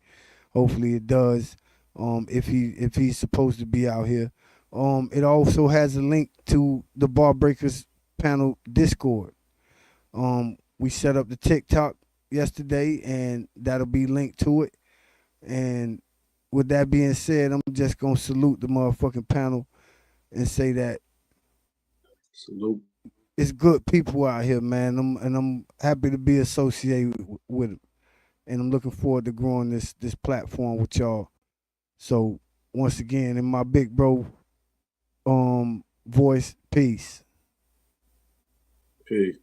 Hopefully, it does. If he's supposed to be out here. It also has a link to the Bar Breakers panel Discord. We set up the TikTok yesterday, and that'll be linked to it. And with that being said, I'm just gonna salute the motherfucking panel and say that Salute. it's good people out here, man. I'm happy to be associated with them, and I'm looking forward to growing this platform with y'all. So once again, in my big bro voice, peace. Peace.